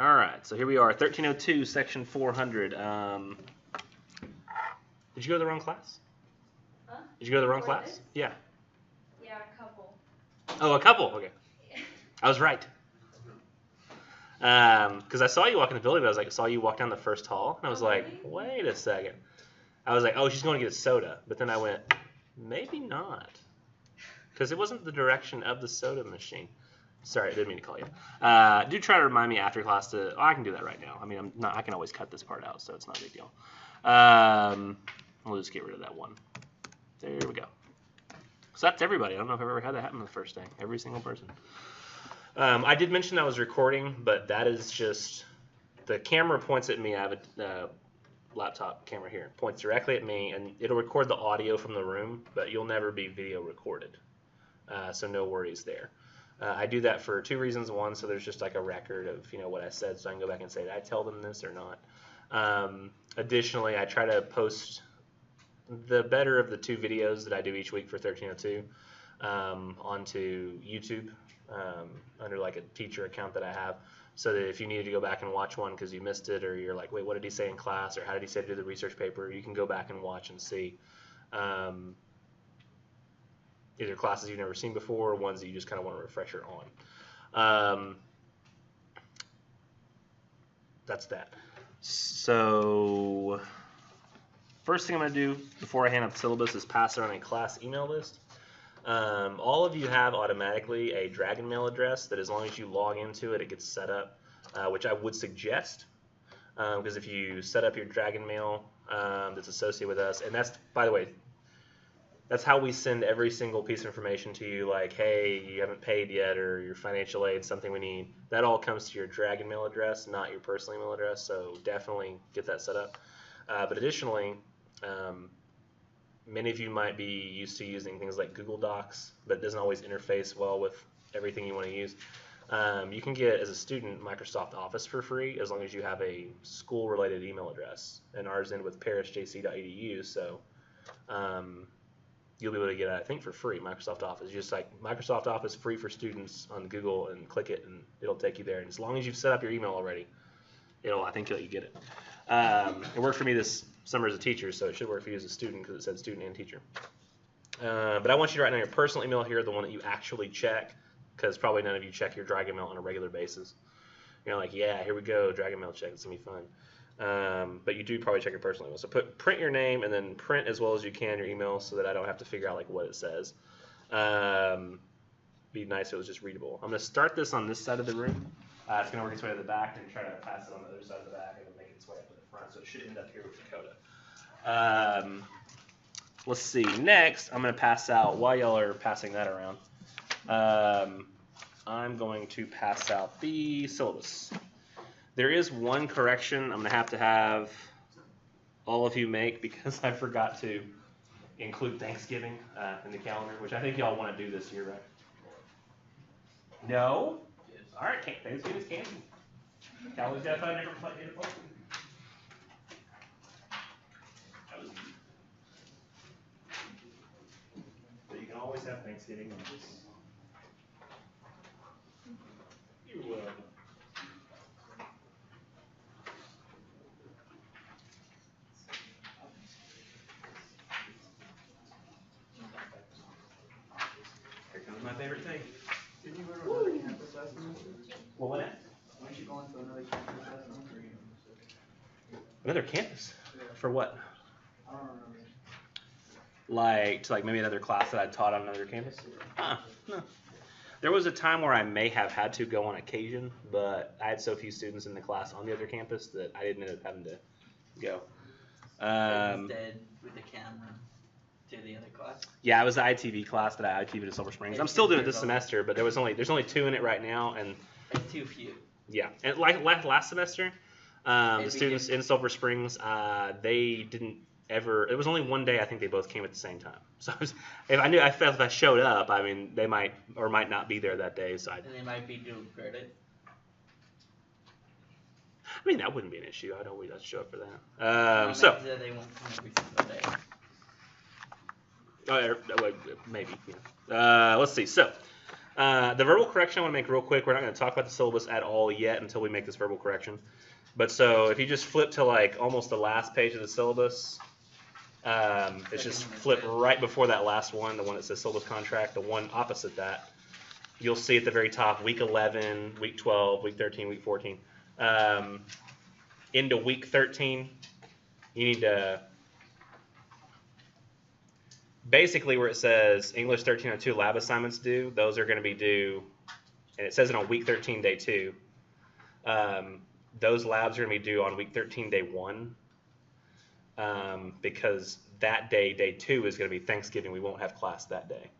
All right, so here we are, 1302, section 400. Did you go to the wrong class? Huh? Did you go to the wrong For class? this? Yeah. Yeah, a couple. Oh, a couple? Okay. I was right. Because I saw you walk in the building, but I was like, I saw you walk down the first hall, and I was like, wait a second. I was like, oh, she's going to get a soda. But then I went, maybe not. Because it wasn't the direction of the soda machine. Sorry, I didn't mean to call you. Do try to remind me after class to. Oh, I can do that right now. I mean, I can always cut this part out, so it's not a big deal. We'll just get rid of that one. There we go. So that's everybody. I don't know if I've ever had that happen the first day. Every single person. I did mention I was recording, but that is just the camera points at me. I have a laptop camera here. It points directly at me, and it'll record the audio from the room, but you'll never be video recorded. So no worries there. I do that for two reasons. One, so there's just like a record of what I said, so I can go back and say, did I tell them this or not? Additionally, I try to post the better of the two videos that I do each week for 1302 onto YouTube under like a teacher account that I have, so that if you needed to go back and watch one because you missed it, or you're like, wait, what did he say in class, or how did he say to do the research paper, you can go back and watch and see. Either classes you've never seen before or ones that you just kind of want a refresher on. That's that. So first thing I'm going to do before I hand out the syllabus is pass around a class email list. All of you have automatically a Dragon Mail address that as long as you log into it, it gets set up, which I would suggest, because if you set up your Dragon Mail that's associated with us, and that's, by the way, that's how we send every single piece of information to you, like, hey, you haven't paid yet, or your financial aid, something we need. That all comes to your Dragon Mail address, not your personal email address, so definitely get that set up. But additionally, many of you might be used to using things like Google Docs, but it doesn't always interface well with everything you want to use. You can get, as a student, Microsoft Office for free as long as you have a school-related email address, and ours end with parisjc.edu, so you'll be able to get it, I think, for free, Microsoft Office. You just like Microsoft Office free for students on Google and click it, and it'll take you there. And as long as you've set up your email already, I think let you get it. It worked for me this summer as a teacher, so it should work for you as a student because it said student and teacher. But I want you to write down your personal email here, the one that you actually check, because probably none of you check your Dragon Mail on a regular basis. You're like, yeah, here we go, Dragon Mail check, it's going to be fun. But you do probably check your personal email. So print your name and then print as well as you can your email so that I don't have to figure out like what it says. Be nice if it was just readable. I'm going to start this on this side of the room. It's going to work its way to the back and try to pass it on the other side of the back and then make its way up to the front. So it should end up here with Dakota. Let's see. Next, I'm going to pass out, while y'all are passing that around, I'm going to pass out the syllabus. There is one correction I'm going to have all of you make because I forgot to include Thanksgiving in the calendar, which I think y'all want to do this year, right? No? Yes. All right, Thanksgiving's canceled. Calendar's got to find a different place to post it. That was easy. So you can always have Thanksgiving. You're welcome. Here comes my favorite thing. Didn't you go to another campus last semester? What went it? Weren't you going to another campus last semester? Another campus? Yeah. For what? I don't remember. Like maybe another class that I taught on another campus? No. There was a time where I may have had to go on occasion, but I had so few students in the class on the other campus that I didn't end up having to go. Instead, with the camera to the other class? Yeah, it was the ITV class that I ITV'd at Silver Springs. I'm still doing it this semester, but there's only 2 in it right now, and It's too few. yeah. And like last semester, the students in Silver Springs, they didn't ever. It was only one day. I think they both came at the same time. So if I showed up, I mean, they might or might not be there that day. So And they might be due credit. I mean, that wouldn't be an issue. I'd always show up for that. So they won't come every single day. Maybe. Yeah. Let's see. So The verbal correction I want to make real quick. We're not going to talk about the syllabus at all yet until we make this verbal correction. But so if you just flip to like almost the last page of the syllabus, it's just flip right before that last one, the one that says syllabus contract, the one opposite that. You'll see at the very top, week 11, week 12, week 13, week 14. Into week 13, you need to basically where it says English 1302 lab assignments due, those are going to be due, and it says it on week 13, day 2. Those labs are going to be due on week 13, day 1, because that day, day 2, is going to be Thanksgiving. We won't have class that day.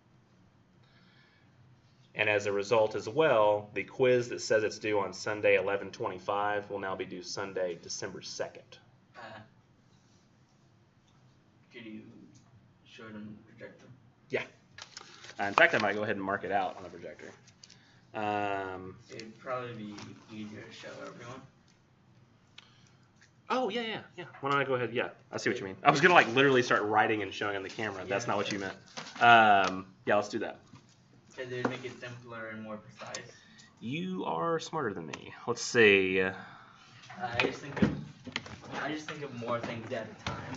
And as a result as well, the quiz that says it's due on Sunday 11/25 will now be due Sunday, December 2nd. Could you show it on the projector? Yeah. In fact, I might go ahead and mark it out on the projector. It'd probably be easier to show everyone. Oh, yeah. Why don't I go ahead? Yeah, I see what you mean. I was going to like literally start writing and showing on the camera. That's not what you meant. Yeah, let's do that. Because it would make it simpler and more precise. You are smarter than me. Let's see. I just think of more things at a time.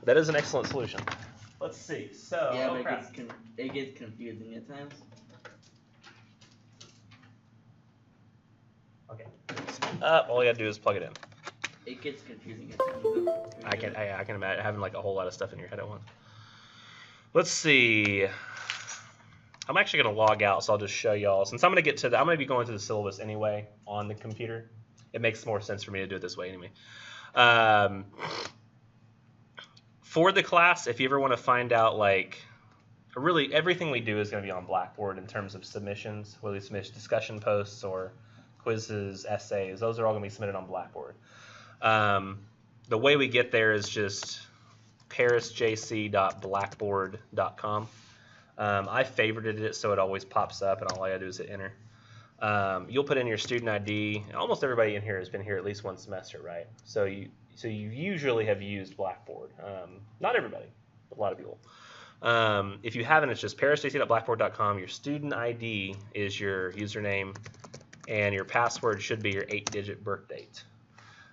That is an excellent solution. Let's see. So yeah, but it gets confusing at times. Okay. All you gotta do is plug it in. It gets confusing at times. I can imagine having like a whole lot of stuff in your head at once. Let's see. I'm actually gonna log out, so I'll just show y'all. Since I'm gonna be going to the syllabus anyway on the computer. It makes more sense for me to do it this way anyway. For the class, if you ever want to find out, like, really everything we do is going to be on Blackboard in terms of submissions, whether we submit discussion posts or quizzes, essays. Those are all going to be submitted on Blackboard. The way we get there is just parisjc.blackboard.com. I favorited it so it always pops up, and all I gotta do is hit enter. You'll put in your student ID. Almost everybody in here has been here at least one semester, right? So you usually have used Blackboard. Not everybody, but a lot of people. If you haven't, it's just parisjc.blackboard.com. Your student ID is your username, and your password should be your 8-digit birth date.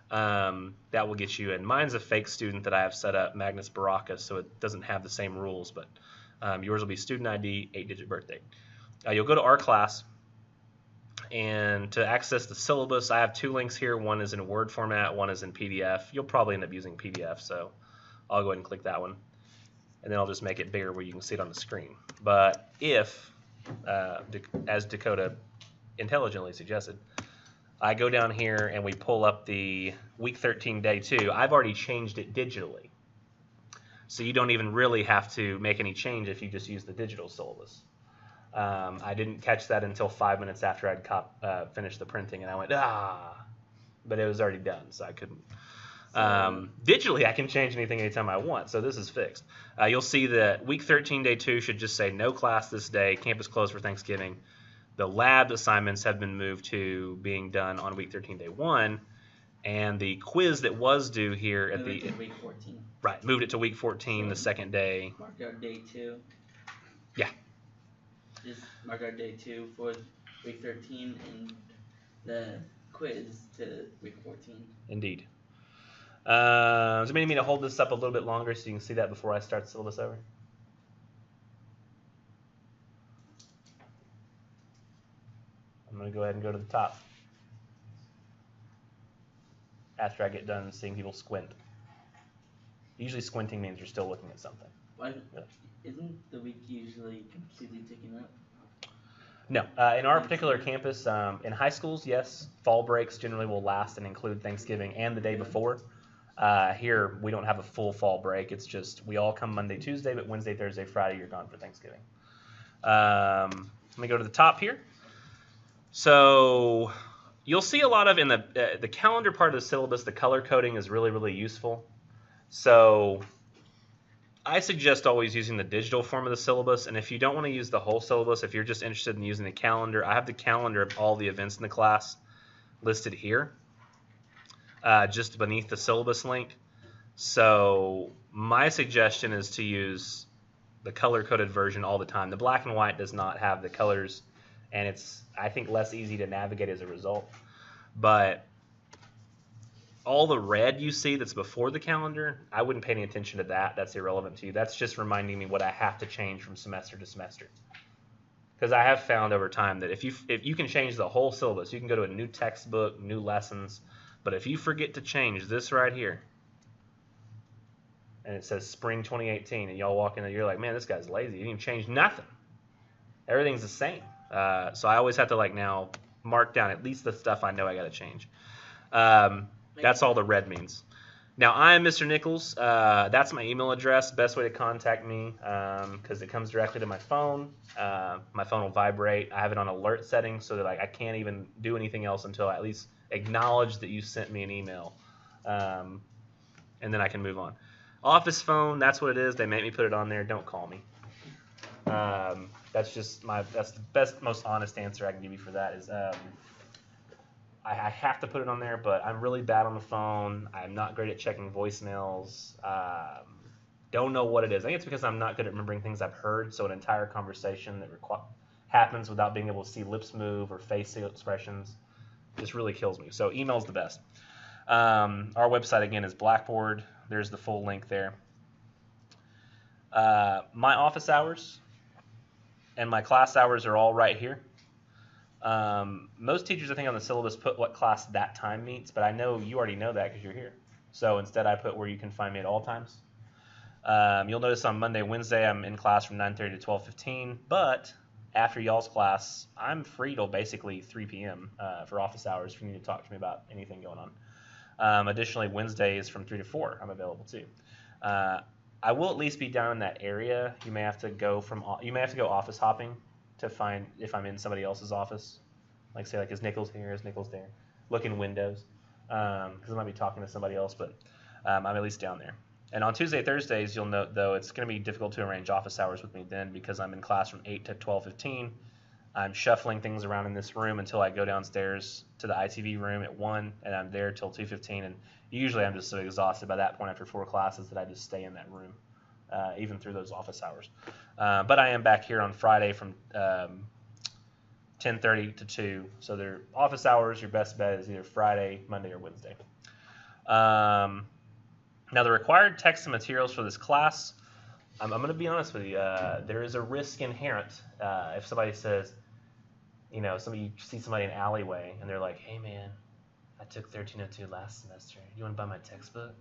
That will get you in. Mine's a fake student that I have set up, Magnus Baracus, so it doesn't have the same rules, but yours will be student ID, 8-digit birth date. You'll go to our class, and to access the syllabus, I have 2 links here. One is in Word format, one is in PDF. You'll probably end up using PDF, so I'll go ahead and click that one. And then I'll just make it bigger where you can see it on the screen. But if, as Dakota intelligently suggested, I go down here and we pull up the week 13 day 2, I've already changed it digitally. So you don't even really have to make any change if you just use the digital syllabus. I didn't catch that until 5 minutes after I'd finished the printing, and I went, but it was already done, so I couldn't. Digitally, I can change anything anytime I want, so this is fixed. You'll see that week 13, day 2 should just say no class this day, campus closed for Thanksgiving. The lab assignments have been moved to being done on week 13, day 1, and the quiz that was due here at the week 14. Right, moved it to week 14, the second day. Mark out day 2. Yeah. Just mark out day 2 for week 13 and the quiz to week 14. Indeed. Does anybody need me to hold this up a little bit longer so you can see that before I start the syllabus over? I'm going to go ahead and go to the top after I get done seeing people squint. Usually squinting means you're still looking at something. Why, isn't the week usually completely taken up? No. In our particular campus, in high schools, yes, fall breaks generally will last and include Thanksgiving and the day before. Here, we don't have a full fall break. It's just we all come Monday, Tuesday, but Wednesday, Thursday, Friday, you're gone for Thanksgiving. Let me go to the top here. So you'll see a lot of in the calendar part of the syllabus, the color coding is really, really useful. So I suggest always using the digital form of the syllabus, and if you don't want to use the whole syllabus, if you're just interested in using the calendar, I have the calendar of all the events in the class listed here, just beneath the syllabus link. So my suggestion is to use the color-coded version all the time. The black and white does not have the colors, and it's, I think, less easy to navigate as a result. But all the red you see that's before the calendar, I wouldn't pay any attention to that. That's irrelevant to you. That's just reminding me what I have to change from semester to semester. Because I have found over time that if you can change the whole syllabus, you can go to a new textbook, new lessons, but if you forget to change this right here, and it says spring 2018, and y'all walk in there, you're like, man, this guy's lazy. He didn't change nothing. Everything's the same. So I always have to like now mark down at least the stuff I know I got to change. That's all the red means. Now, I am Mr. Nichols. That's my email address. Best way to contact me because it comes directly to my phone. My phone will vibrate. I have it on alert setting so that like I can't even do anything else until I at least acknowledge that you sent me an email, and then I can move on. Office phone, that's what it is. They make me put it on there. Don't call me. That's the best, most honest answer I can give you for that is I have to put it on there, but I'm really bad on the phone. I'm not great at checking voicemails. Don't know what it is. I think it's because I'm not good at remembering things I've heard, so an entire conversation that happens without being able to see lips move or face expressions just really kills me. So email's the best. Our website, again, is Blackboard. There's the full link there. My office hours and my class hours are all right here. Most teachers, I think, on the syllabus put what class that time meets, but I know you already know that because you're here. So instead, I put where you can find me at all times. You'll notice on Monday, Wednesday, I'm in class from 9:30 to 12:15, but after y'all's class, I'm free till basically 3 p.m. For office hours if you need to talk to me about anything going on. Additionally, Wednesday is from 3 to 4. I'm available too. I will at least be down in that area. You may have to go office hopping to find if I'm in somebody else's office. Like say like is Nichols here? Is Nichols there? Look in windows because I might be talking to somebody else, but I'm at least down there. And on Tuesday, Thursdays, you'll note though it's going to be difficult to arrange office hours with me then because I'm in class from 8 to 12:15. I'm shuffling things around in this room until I go downstairs to the ITV room at 1, and I'm there till 2:15. And usually I'm just so exhausted by that point after 4 classes that I just stay in that room, even through those office hours. But I am back here on Friday from 10:30 to 2. So their office hours, your best bet is either Friday, Monday, or Wednesday. Now the required text and materials for this class, I'm going to be honest with you. There is a risk inherent if somebody says, you see somebody in an alleyway and they're like, hey man, I took 1302 last semester. You want to buy my textbook?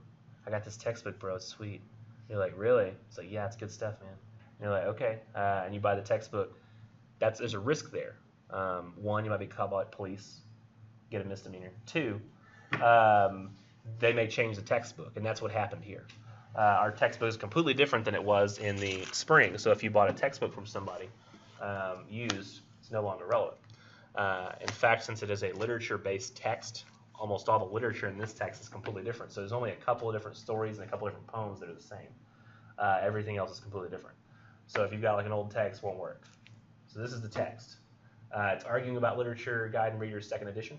I got this textbook, bro. It's sweet. You're like, really? It's like, yeah, it's good stuff, man. And you're like, okay. And you buy the textbook. There's a risk there. One, you might be caught by police, get a misdemeanor. 2, they may change the textbook, and that's what happened here. Our textbook is completely different than it was in the spring. So if you bought a textbook from somebody used, it's no longer relevant. In fact, since it is a literature-based text, almost all the literature in this text is completely different. So there's only a couple of different stories and a couple of different poems that are the same. Everything else is completely different. So if you've got like an old text, it won't work. So this is the text. It's Arguing About Literature, Guide and Reader's 2nd edition.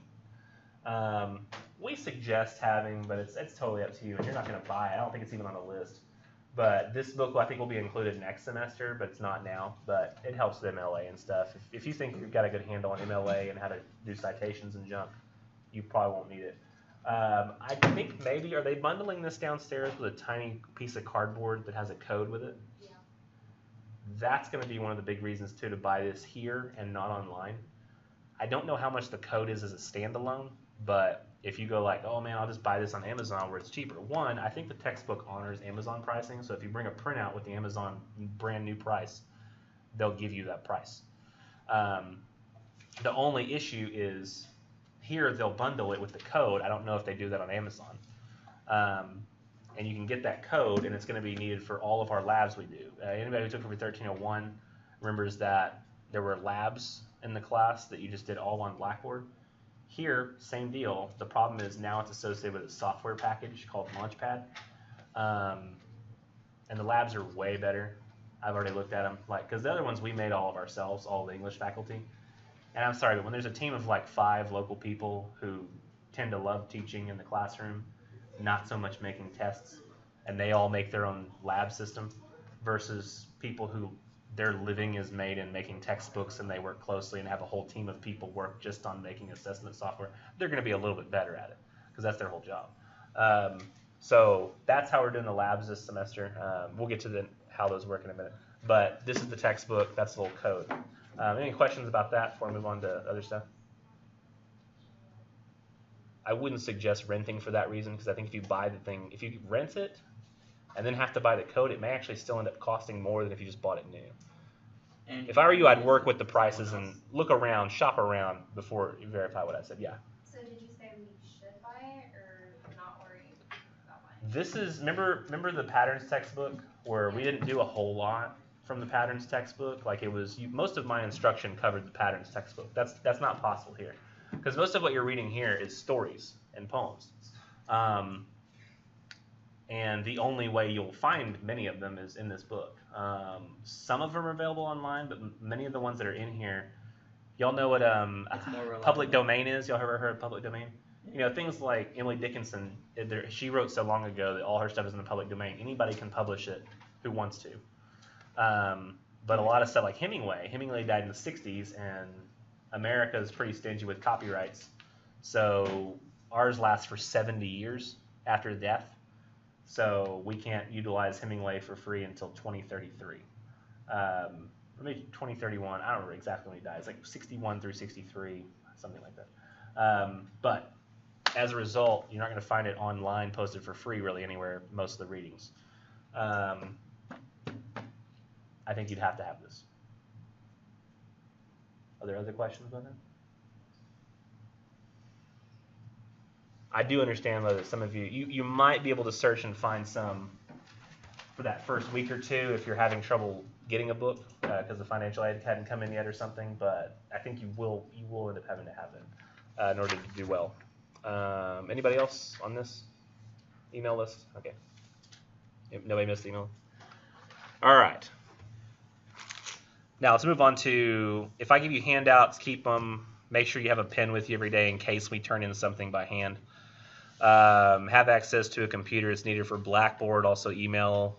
We suggest having, but it's totally up to you, and you're not going to buy it. I don't think it's even on the list. But this book, I think, will be included next semester, but it's not now. But it helps with MLA and stuff. If you think you've got a good handle on MLA and how to do citations and junk, you probably won't need it. I think maybe, are they bundling this downstairs with a tiny piece of cardboard that has a code with it? Yeah. That's going to be one of the big reasons, too, to buy this here and not online. I don't know how much the code is as a standalone, but if you go like, oh man, I'll just buy this on Amazon where it's cheaper. One, I think the textbook honors Amazon pricing, so if you bring a printout with the Amazon brand new price, they'll give you that price. The only issue is here they'll bundle it with the code. I don't know if they do that on Amazon. And you can get that code, and it's going to be needed for all of our labs we do. Anybody who took over 1301 remembers that there were labs in the class that you just did all on Blackboard. Here, same deal. The problem is now it's associated with a software package called Launchpad. And the labs are way better. I've already looked at them. Because the other ones we made all of ourselves, all the English faculty. And I'm sorry, but when there's a team of like 5 local people who tend to love teaching in the classroom, not so much making tests, and they all make their own lab system, versus people who their living is made in making textbooks and they work closely and have a whole team of people work just on making assessment software, they're going to be a little bit better at it because that's their whole job. So that's how we're doing the labs this semester. We'll get to how those work in a minute. But this is the textbook. That's the little code. Any questions about that before I move on to other stuff? I wouldn't suggest renting for that reason because I think if you buy the thing, if you rent it and then have to buy the code, it may actually still end up costing more than if you just bought it new. And If I were you, I'd work with the prices and look around, shop around before you verify what I said. Yeah. So did you say we should buy it or not worry about buying it? This is remember the patterns textbook where we didn't do a whole lot from the patterns textbook. Like it was most of my instruction covered the patterns textbook. That's not possible here because most of what you're reading here is stories and poems. And the only way you'll find many of them is in this book. Some of them are available online, but many of the ones that are in here, y'all know what It's more reliable. public domain is? Y'all ever heard of public domain? You know, things like Emily Dickinson, she wrote so long ago that all her stuff is in the public domain. Anybody can publish it who wants to. But a lot of stuff like Hemingway died in the 60s, and America is pretty stingy with copyrights. So ours lasts for 70 years after death. So we can't utilize Hemingway for free until 2033. Or maybe 2031. I don't remember exactly when he died. It's like 61 through 63, something like that. But as a result, you're not going to find it online posted for free really anywhere, most of the readings. I think you'd have to have this. Are there other questions about that? I do understand though that some of you might be able to search and find some for that first week or two if you're having trouble getting a book because the financial aid hadn't come in yet or something. But I think you will end up having to have them in order to do well. Anybody else on this email list? Okay. Nobody missed the email? All right. Now let's move on to, if I give you handouts, keep them. Make sure you have a pen with you every day in case we turn in something by hand. Have access to a computer. It's needed for Blackboard, also email.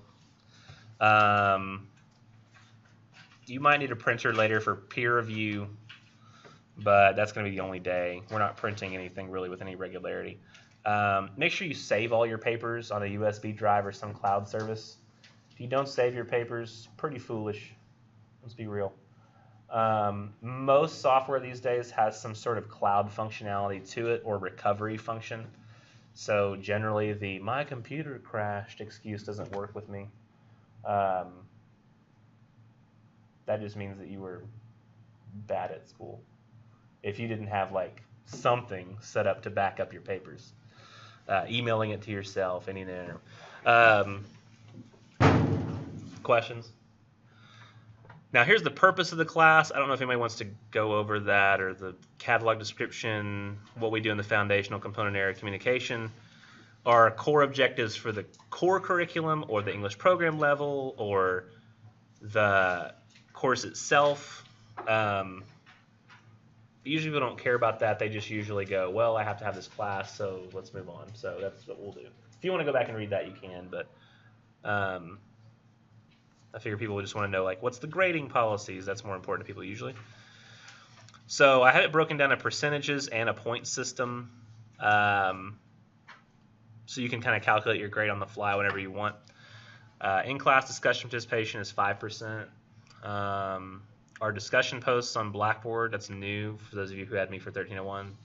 You might need a printer later for peer review, but that's going to be the only day. We're not printing anything really with any regularity. Make sure you save all your papers on a USB drive or some cloud service. If you don't save your papers, pretty foolish. Let's be real. Most software these days has some sort of cloud functionality to it or recovery function. So generally the "my computer crashed" excuse doesn't work with me. That just means that you were bad at school. If you didn't have like something set up to back up your papers, emailing it to yourself, anything. Questions? Now here's the purpose of the class. I don't know if anybody wants to go over that or the catalog description, what we do in the foundational component area communication. Our core objectives for the core curriculum or the English program level or the course itself. Usually people don't care about that. They just usually go, well, I have to have this class, so let's move on. So that's what we'll do. If you want to go back and read that, you can, but I figure people would just want to know, like, what's the grading policies? That's more important to people usually. So I have it broken down to percentages and a point system. So you can kind of calculate your grade on the fly whenever you want. In-class discussion participation is 5%. Our discussion posts on Blackboard, that's new for those of you who had me for 1301,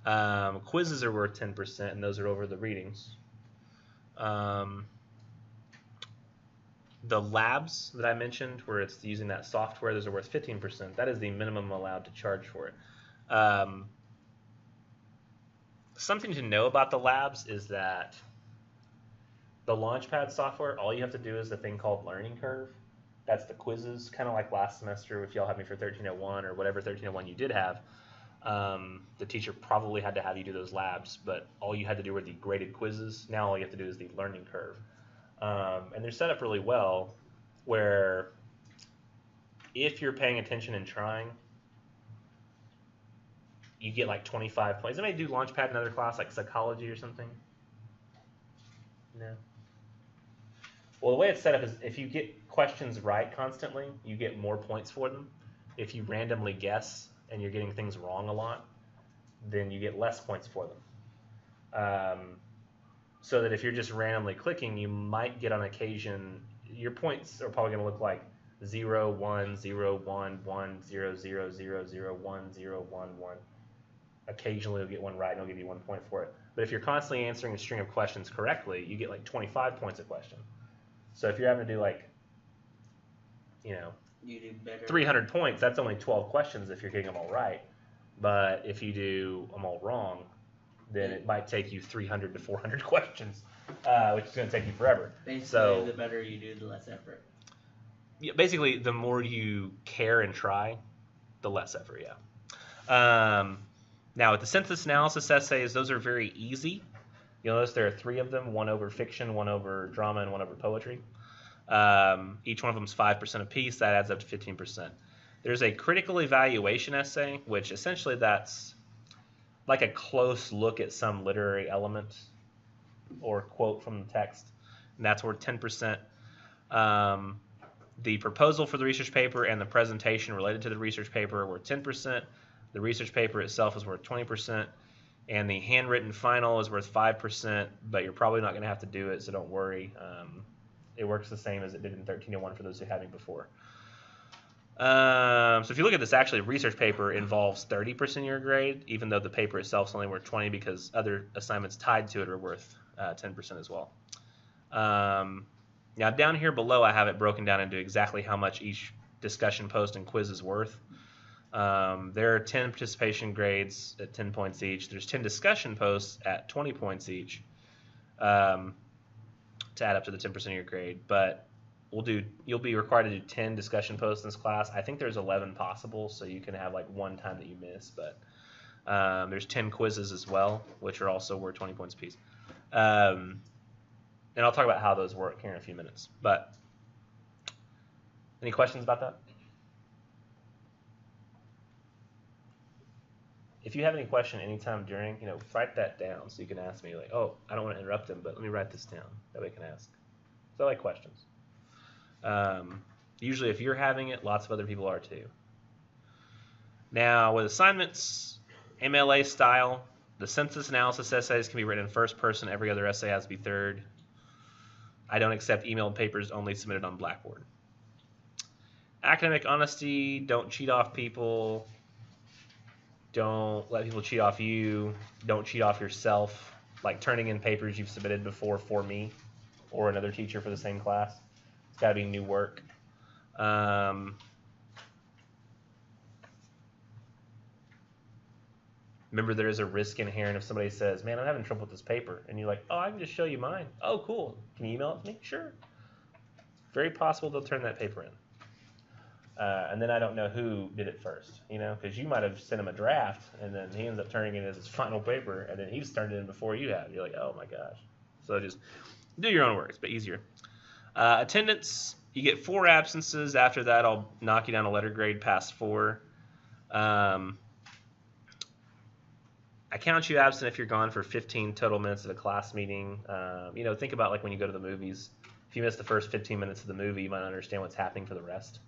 10%. Quizzes are worth 10%, and those are over the readings. The labs that I mentioned, where it's using that software, those are worth 15%. That is the minimum allowed to charge for it. Something to know about the labs is that the Launchpad software, all you have to do is a thing called Learning Curve. That's the quizzes, kind of like last semester if y'all had me for 1301 or whatever 1301 you did have. The teacher probably had to have you do those labs, but all you had to do were the graded quizzes. Now all you have to do is the Learning Curve. And they're set up really well where if you're paying attention and trying, you get like 25 points. Anybody do Launchpad in another class like psychology or something? No? Well, the way it's set up is if you get questions right constantly, you get more points for them. If you randomly guess and you're getting things wrong a lot, then you get less points for them. So that if you're just randomly clicking, you might get on occasion, your points are probably going to look like 0, 1, 0, 1, 1, 0, 0, 0, 0, 1, 0, 1, 1. Occasionally you'll get one right and it'll give you 1 point for it. But if you're constantly answering a string of questions correctly, you get like 25 points a question. So if you're having to do like, you do better. 300 points, that's only 12 questions if you're getting them all right. But if you do them all wrong, then it might take you 300 to 400 questions, which is going to take you forever. Basically, the better you do, the less effort. Yeah, basically, the more you care and try, the less effort, yeah. Now, with the census analysis essays, those are very easy. You'll notice there are 3 of them, one over fiction, one over drama, and one over poetry. Each one of them is 5% apiece. That adds up to 15%. There's a critical evaluation essay, which essentially that's like a close look at some literary element or quote from the text, and that's worth 10%. The proposal for the research paper and the presentation related to the research paper were 10%. The research paper itself is worth 20%, and the handwritten final is worth 5%, but you're probably not going to have to do it, so don't worry. It works the same as it did in 1301 for those who haven't before. So if you look at this, actually, research paper involves 30% of your grade, even though the paper itself is only worth 20 because other assignments tied to it are worth 10% as well. Now down here below, I have it broken down into exactly how much each discussion post and quiz is worth. There are 10 participation grades at 10 points each. There's 10 discussion posts at 20 points each to add up to the 10% of your grade. But you'll be required to do 10 discussion posts in this class. I think there's 11 possible, so you can have like one time that you miss. But there's 10 quizzes as well, which are also worth 20 points apiece. And I'll talk about how those work here in a few minutes. But any questions about that? If you have any question anytime during, write that down so you can ask me, like, oh, I don't want to interrupt them, but let me write this down. That way I can ask. So I like questions. Usually if you're having it, lots of other people are too. Now with assignments, MLA style, the census analysis essays can be written in first person. Every other essay has to be third. I don't accept emailed papers only submitted on Blackboard. Academic honesty, don't cheat off people. Don't let people cheat off you. Don't cheat off yourself, like turning in papers you've submitted before for me or another teacher for the same class. It's got to be new work. Remember, there is a risk inherent if somebody says, man, I'm having trouble with this paper. And you're like, oh, I can just show you mine. Oh, cool. Can you email it to me? Sure. Very possible they'll turn that paper in. And then I don't know who did it first, because you might have sent him a draft, and then he ends up turning it as his final paper, and then he's turned it in before you have. You're like, oh, my gosh. So just do your own work. It's a bit easier. Attendance, you get 4 absences. After that, I'll knock you down a letter grade past 4. I count you absent if you're gone for 15 total minutes at a class meeting. Think about like when you go to the movies. If you miss the first 15 minutes of the movie, you might not understand what's happening for the rest.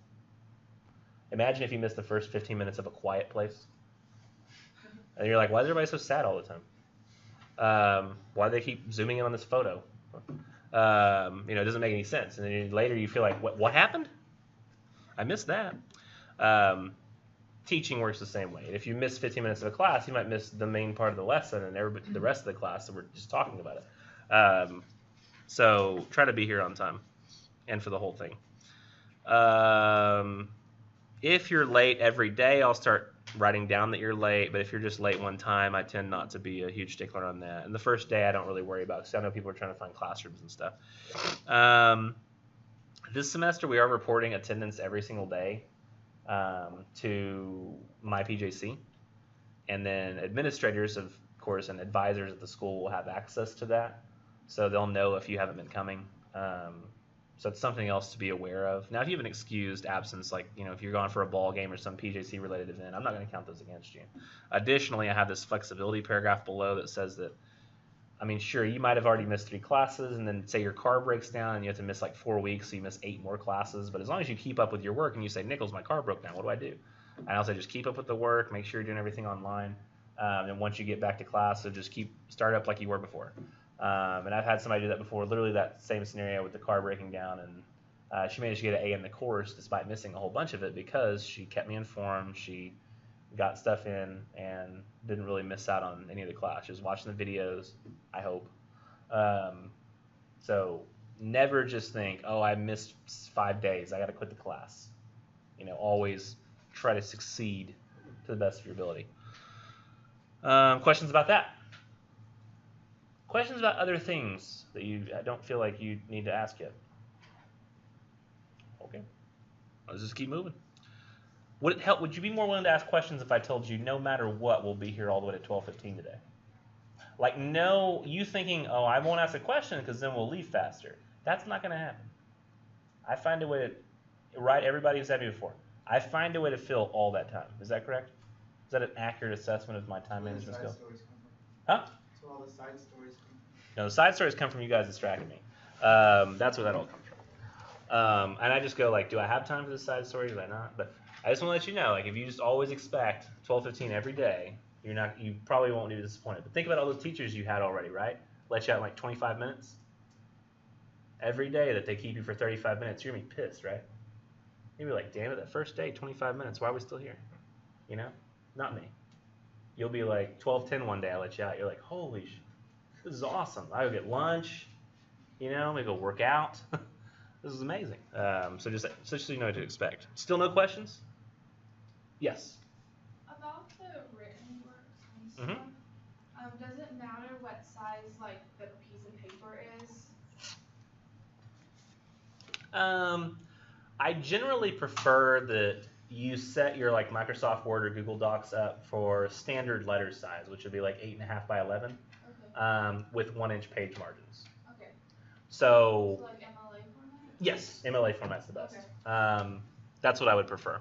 Imagine if you missed the first 15 minutes of A Quiet Place. And you're like, why is everybody so sad all the time? Why do they keep zooming in on this photo? It doesn't make any sense. And then later you feel like, what happened? I missed that. Teaching works the same way. If you miss 15 minutes of a class, you might miss the main part of the lesson and the rest of the class that we're just talking about it. So try to be here on time and for the whole thing. If you're late every day, I'll start writing down that you're late. But if you're just late one time, I tend not to be a huge stickler on that. And the first day, I don't really worry about because I know people are trying to find classrooms and stuff. This semester, we are reporting attendance every single day to my PJC. And then administrators, of course, and advisors at the school will have access to that. So they'll know if you haven't been coming. So it's something else to be aware of. Now, if you have an excused absence, like if you're going for a ball game or some PJC-related event, I'm not going to count those against you. Additionally, I have this flexibility paragraph below that says that I mean, sure, you might have already missed 3 classes, and then say your car breaks down and you have to miss like 4 weeks, so you miss 8 more classes. But as long as you keep up with your work and you say, Nichols, my car broke down, what do I do? And I'll say just keep up with the work, make sure you're doing everything online. And once you get back to class, so just start up like you were before. And I've had somebody do that before, literally that same scenario with the car breaking down, and she managed to get an A in the course despite missing a whole bunch of it because she kept me informed, she got stuff in, and didn't really miss out on any of the class. She was watching the videos, I hope. So never just think, oh, I missed 5 days, I got to quit the class. Always try to succeed to the best of your ability. Questions about that? Questions about other things that I don't feel like you need to ask yet? Okay. Let's just keep moving. Would it help? Would you be more willing to ask questions if I told you no matter what, we'll be here all the way to 12:15 today? Like, no, you thinking, oh, I won't ask a question because then we'll leave faster. That's not going to happen. I find a way to, right, everybody's had me before. I find a way to fill all that time. Is that correct? Is that an accurate assessment of my time management skill? Huh? That's where all the side stories come from. No, the side stories come from you guys distracting me. That's where that all comes from. And I just go like, do I have time for this side story? Do I not? But I just want to let you know, like, if you just always expect 12:15 every day, you probably won't be disappointed. But think about all the teachers you had already, right? Let you out in like 25 minutes every day that they keep you for 35 minutes. You're gonna be pissed, right? You'll be like, damn it, that first day, 25 minutes. Why are we still here? Not me. You'll be like 12:10 one day. I let you out. You're like, holy shit, this is awesome. I go get lunch. Maybe go work out. This is amazing. So just so you know what to expect. Still no questions? Yes. About the written work and Mhm. stuff, does it matter what size like the piece of paper is? I generally prefer that you set your like Microsoft Word or Google Docs up for standard letter size, which would be like 8.5 by 11, Okay. with 1-inch page margins. Okay. So So like MLA format? yes, MLA format's the best. Okay. That's what I would prefer.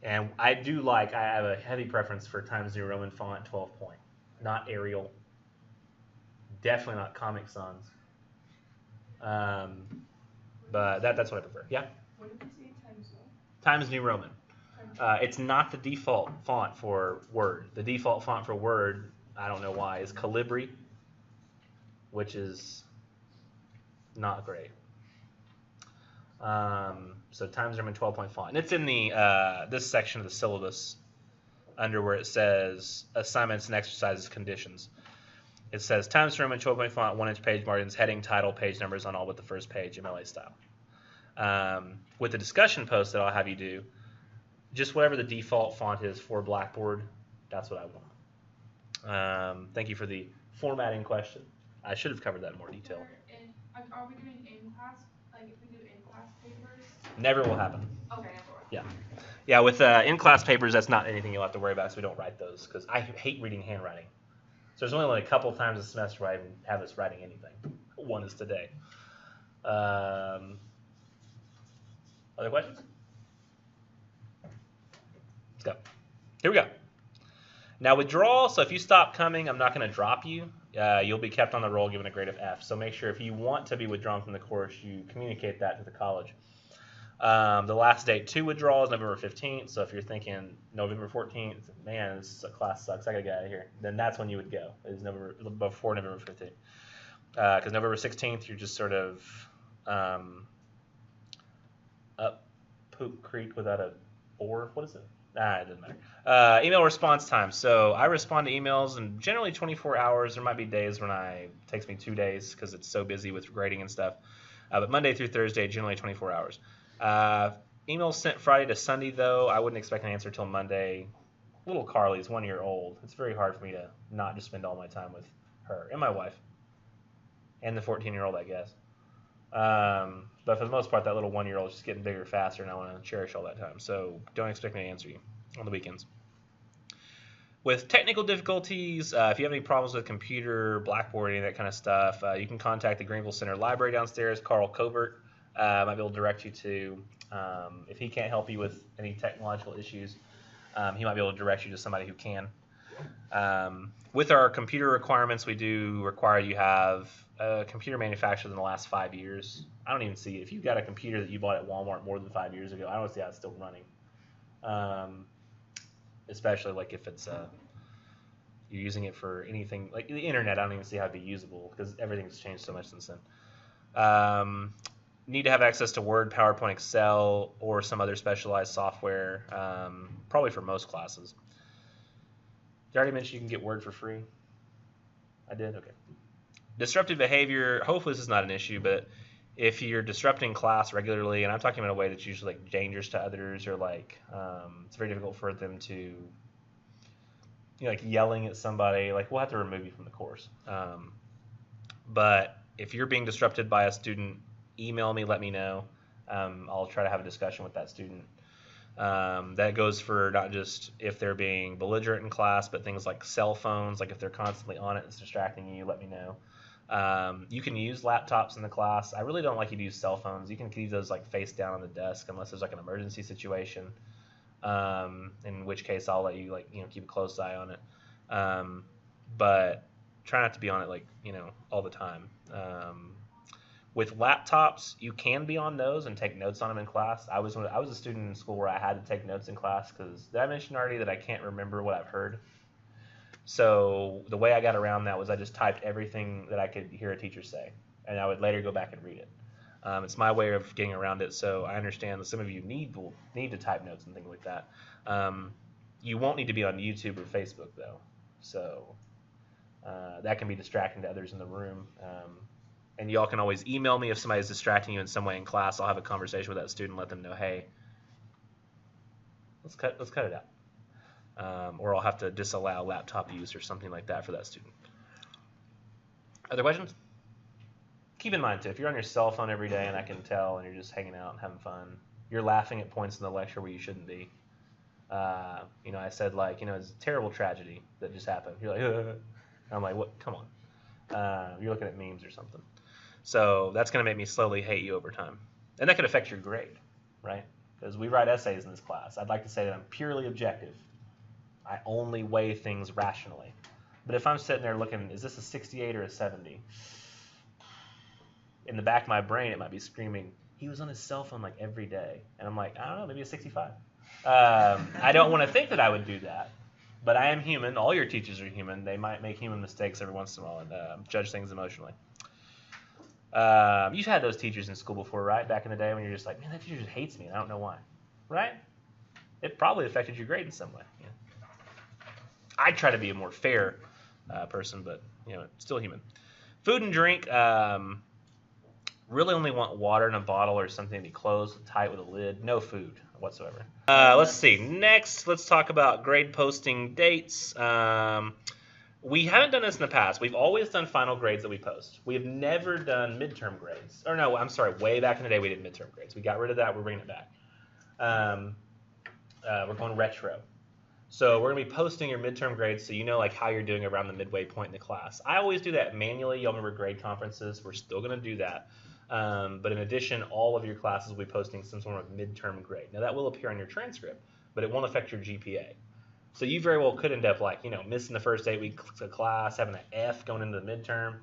And I have a heavy preference for Times New Roman font 12 point, not Arial. Definitely not Comic Sans. But that's what I prefer. Yeah? What did you say, Times what? Times New Roman. It's not the default font for Word. The default font for Word, I don't know why, is Calibri, which is not great. So Times New Roman 12-point font. And it's in the this section of the syllabus under where it says assignments and exercises conditions. It says Times New Roman 12-point font, 1-inch page margins, heading, title, page numbers on all but the first page, MLA style. With the discussion post that I'll have you do, just whatever the default font is for Blackboard, that's what I want. Thank you for the formatting question. I should have covered that in more detail. Are we doing in-class, like if we do in-class papers? Never will happen. Okay, never will. Yeah. Yeah, with in-class papers, that's not anything you'll have to worry about, so we don't write those, because I hate reading handwriting. So there's only like a couple times a semester where I even have us writing anything. One is today. Other questions? Let's go. Here we go. Now withdrawal, so if you stop coming, I'm not going to drop you. You'll be kept on the roll given a grade of F. So make sure if you want to be withdrawn from the course, you communicate that to the college. The last date to withdraw is November 15th. So if you're thinking November 14th, man, this class sucks, I got to get out of here, then that's when you would go, is before November 15th. Because November 16th, you're just sort of up poop creek without a oar. What is it? It doesn't matter. Email response time. So I respond to emails in generally 24 hours. There might be days when it takes me 2 days because it's so busy with grading and stuff. But Monday through Thursday, generally 24 hours. Emails sent Friday to Sunday, though. I wouldn't expect an answer till Monday. Little Carly's 1 year old. It's very hard for me to not just spend all my time with her and my wife. And the 14-year-old, I guess. But for the most part, that little 1 year old is just getting bigger faster, and I want to cherish all that time. So don't expect me to answer you on the weekends. With technical difficulties, if you have any problems with computer, Blackboard, any of that kind of stuff, you can contact the Greenville Center Library downstairs. Carl Covert might be able to direct you to, if he can't help you with any technological issues, he might be able to direct you to somebody who can. With our computer requirements, we do require you have a computer manufactured in the last 5 years. I don't even see if you've got a computer that you bought at Walmart more than 5 years ago. I don't see how it's still running. Especially like if it's you're using it for anything like the internet. I don't even see how it'd be usable because everything's changed so much since then. Need to have access to Word, PowerPoint, Excel, or some other specialized software. Probably for most classes. Did I already mention you can get Word for free? I did? Okay. Disruptive behavior, hopefully this is not an issue, but if you're disrupting class regularly, and I'm talking about a way that's usually like dangerous to others or like it's very difficult for them to, you know, like yelling at somebody, like we'll have to remove you from the course. But if you're being disrupted by a student, email me, let me know. I'll try to have a discussion with that student. That goes for not just if they're being belligerent in class, but things like cell phones, like if they're constantly on it, it's distracting you, let me know. You can use laptops in the class. I really don't like you to use cell phones. You can keep those like face down on the desk unless there's like an emergency situation, in which case I'll let you like, you know, keep a close eye on it. But try not to be on it like, you know, all the time. With laptops, you can be on those and take notes on them in class. I was a student in school where I had to take notes in class because did I mention already that I can't remember what I've heard? So the way I got around that was I just typed everything that I could hear a teacher say, and I would later go back and read it. It's my way of getting around it. So I understand that some of you will need to type notes and things like that. You won't need to be on YouTube or Facebook though, so that can be distracting to others in the room. And y'all can always email me if somebody's distracting you in some way in class. I'll have a conversation with that student, let them know, hey, let's cut it out. Or I'll have to disallow laptop use or something like that for that student. Other questions? Keep in mind too, if you're on your cell phone every day and I can tell and you're just hanging out and having fun, you're laughing at points in the lecture where you shouldn't be. You know, I said like, you know, it's a terrible tragedy that just happened. You're like, I'm like, what? Come on. You're looking at memes or something. So that's going to make me slowly hate you over time. And that could affect your grade, right? Because we write essays in this class. I'd like to say that I'm purely objective. I only weigh things rationally. But if I'm sitting there looking, is this a 68 or a 70? In the back of my brain, it might be screaming, he was on his cell phone like every day. And I'm like, I don't know, maybe a 65. I don't want to think that I would do that. But I am human. All your teachers are human. They might make human mistakes every once in a while and judge things emotionally. You've had those teachers in school before, right? Back in the day when you're just like, man, that teacher just hates me and I don't know why. Right? It probably affected your grade in some way. Yeah. I try to be a more fair person, but you know, still human. Food and drink. Really only want water in a bottle or something to be closed tight with a lid. No food whatsoever. Let's see. Next, let's talk about grade posting dates. We haven't done this in the past. We've always done final grades that we post. We have never done midterm grades. Or no, I'm sorry. Way back in the day, we did midterm grades. We got rid of that. We're bringing it back. We're going retro. So we're going to be posting your midterm grades so you know like how you're doing around the midway point in the class. I always do that manually. Y'all remember grade conferences? We're still going to do that. But in addition, all of your classes will be posting some sort of midterm grade. Now that will appear on your transcript, but it won't affect your GPA. So you very well could end up like, you know, missing the first 8 weeks of class, having an F going into the midterm,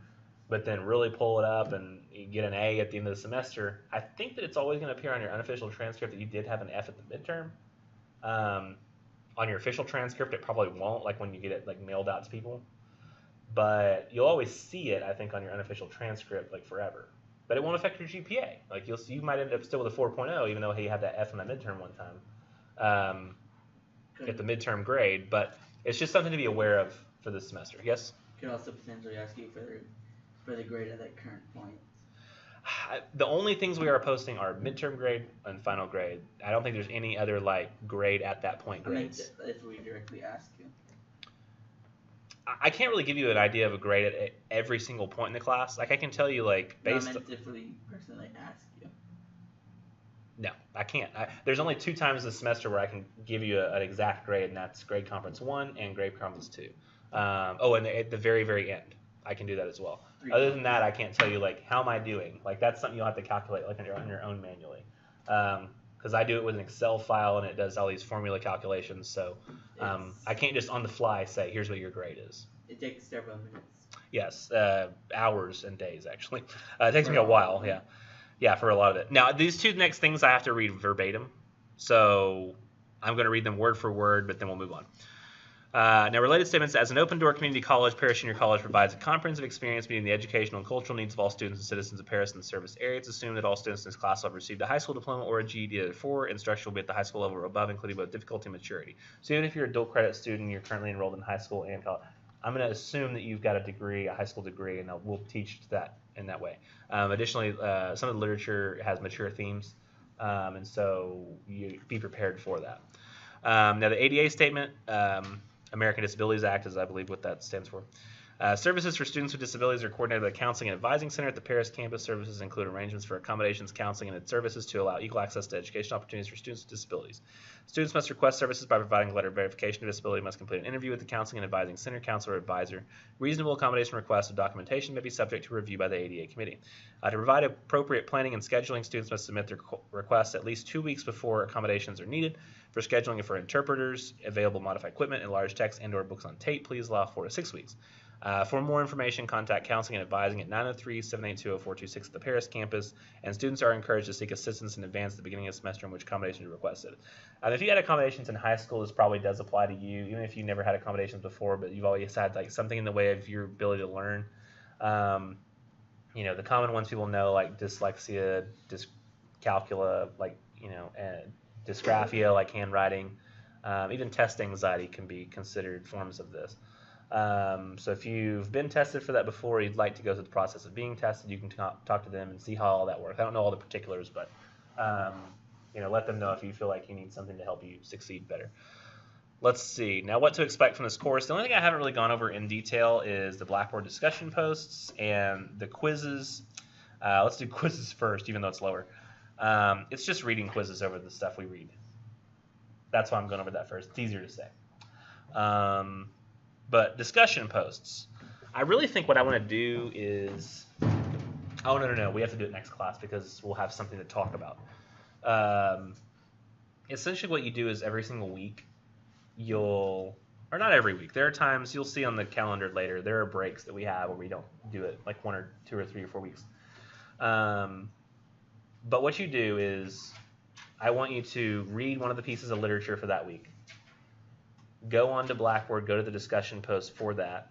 but then really pull it up and you get an A at the end of the semester. I think that it's always going to appear on your unofficial transcript that you did have an F at the midterm. On your official transcript, it probably won't, like when you get it like mailed out to people. But you'll always see it, I think, on your unofficial transcript like forever. But it won't affect your GPA. Like you might end up still with a 4.0, even though you had that F on that midterm one time. At the midterm grade, but it's just something to be aware of for this semester. Yes? Could also potentially ask you for the grade at that current point. The only things we are posting are midterm grade and final grade. I don't think there's any other like grade at that point grades. I mean, if we directly ask you. I can't really give you an idea of a grade at every single point in the class. Like I can tell you like based. No, I meant if we personally ask you. No, I can't. There's only 2 times this semester where I can give you an exact grade, and that's grade conference 1 and grade conference 2. And at the very, very end, I can do that as well. Other than that, I can't tell you, like, how am I doing? Like, that's something you'll have to calculate, like, on your own manually. Because because I do it with an Excel file and it does all these formula calculations. So I can't just on the fly say, here's what your grade is. It takes several minutes. Yes, hours and days actually. It takes me a while, yeah. Yeah, for a lot of it. Now, these two next things I have to read verbatim. So I'm going to read them word for word, but then we'll move on. Now, related statements. As an open-door community college, Paris Junior College provides a comprehensive experience meeting the educational and cultural needs of all students and citizens of Paris and the service area. It's assumed that all students in this class will have received a high school diploma or a GED at 4. Instruction will be at the high school level or above, including both difficulty and maturity. So even if you're a dual credit student, you're currently enrolled in high school and college, I'm going to assume that you've got a degree, a high school degree, and we'll teach that in that way. Additionally, some of the literature has mature themes, and so you be prepared for that. Now, the ADA statement, American Disabilities Act is, I believe, what that stands for. Services for students with disabilities are coordinated by the Counseling and Advising Center at the Paris campus. Services include arrangements for accommodations, counseling, and services to allow equal access to education opportunities for students with disabilities. Students must request services by providing a letter of verification of disability, must complete an interview with the Counseling and Advising Center counselor or advisor. Reasonable accommodation requests of documentation may be subject to review by the ADA committee. To provide appropriate planning and scheduling, students must submit their requests at least 2 weeks before accommodations are needed. For scheduling and for interpreters, available modified equipment, and large text and/or books on tape, please allow 4 to 6 weeks. For more information, contact Counseling and Advising at 903-782-0426 at the Paris campus, and students are encouraged to seek assistance in advance at the beginning of the semester in which accommodations are requested. If you had accommodations in high school, this probably does apply to you, even if you never had accommodations before, but you've always had like something in the way of your ability to learn. The common ones people know, like dyslexia, dyscalculia, dysgraphia, like handwriting, even test anxiety can be considered forms of this. So if you've been tested for that before, you'd like to go through the process of being tested, you can talk to them and see how all that works. I don't know all the particulars, but let them know if you feel like you need something to help you succeed better. Let's see. Now, what to expect from this course. The only thing I haven't really gone over in detail is the Blackboard discussion posts and the quizzes. Let's do quizzes first, even though it's lower. It's just reading quizzes over the stuff we read. That's why I'm going over that first. It's easier to say. But discussion posts. I really think what I want to do is... Oh, no. We have to do it next class because we'll have something to talk about. Essentially what you do is every single week, or not every week. There are times you'll see on the calendar later, there are breaks that we have where we don't do it, like 1 or 2 or 3 or 4 weeks. But what you do is I want you to read one of the pieces of literature for that week. Go on to Blackboard, go to the discussion post for that.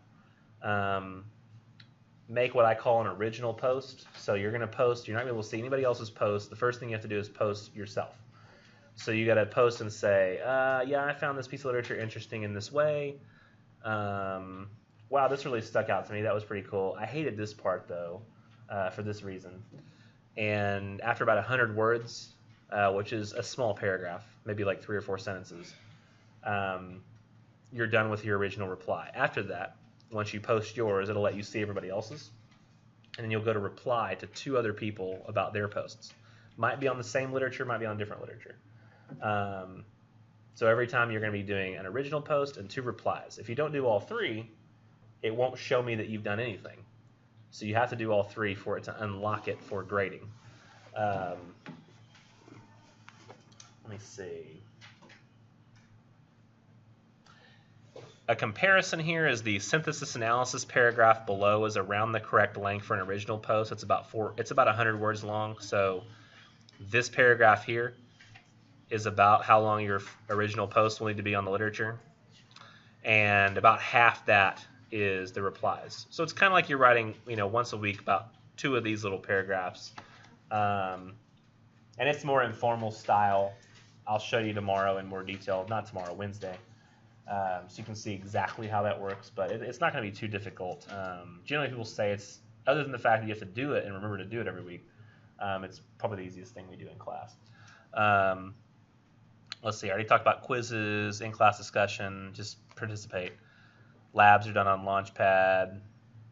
Make what I call an original post. So you're going to post, you're not going to be able to see anybody else's post. The first thing you have to do is post yourself. So you got to post and say, yeah, I found this piece of literature interesting in this way. Wow, this really stuck out to me. That was pretty cool. I hated this part, though, for this reason. And after about 100 words, which is a small paragraph, maybe like 3 or 4 sentences, you're done with your original reply. After that, once you post yours, it'll let you see everybody else's. And then you'll go to reply to 2 other people about their posts. Might be on the same literature, might be on different literature. So every time you're going to be doing an original post and 2 replies. If you don't do all 3, it won't show me that you've done anything. So you have to do all 3 for it to unlock it for grading. Let me see. A comparison here is the synthesis analysis paragraph below is around the correct length for an original post. It's about 100 words long. So this paragraph here is about how long your original post will need to be on the literature. And about half that is the replies. So it's kind of like you're writing, once a week about 2 of these little paragraphs. And it's more informal style. I'll show you tomorrow in more detail. Not tomorrow, Wednesday. So you can see exactly how that works. But it's not going to be too difficult. Generally, people say it's, other than the fact that you have to do it and remember to do it every week, it's probably the easiest thing we do in class. Let's see, I already talked about quizzes, in-class discussion, just participate. Labs are done on Launchpad.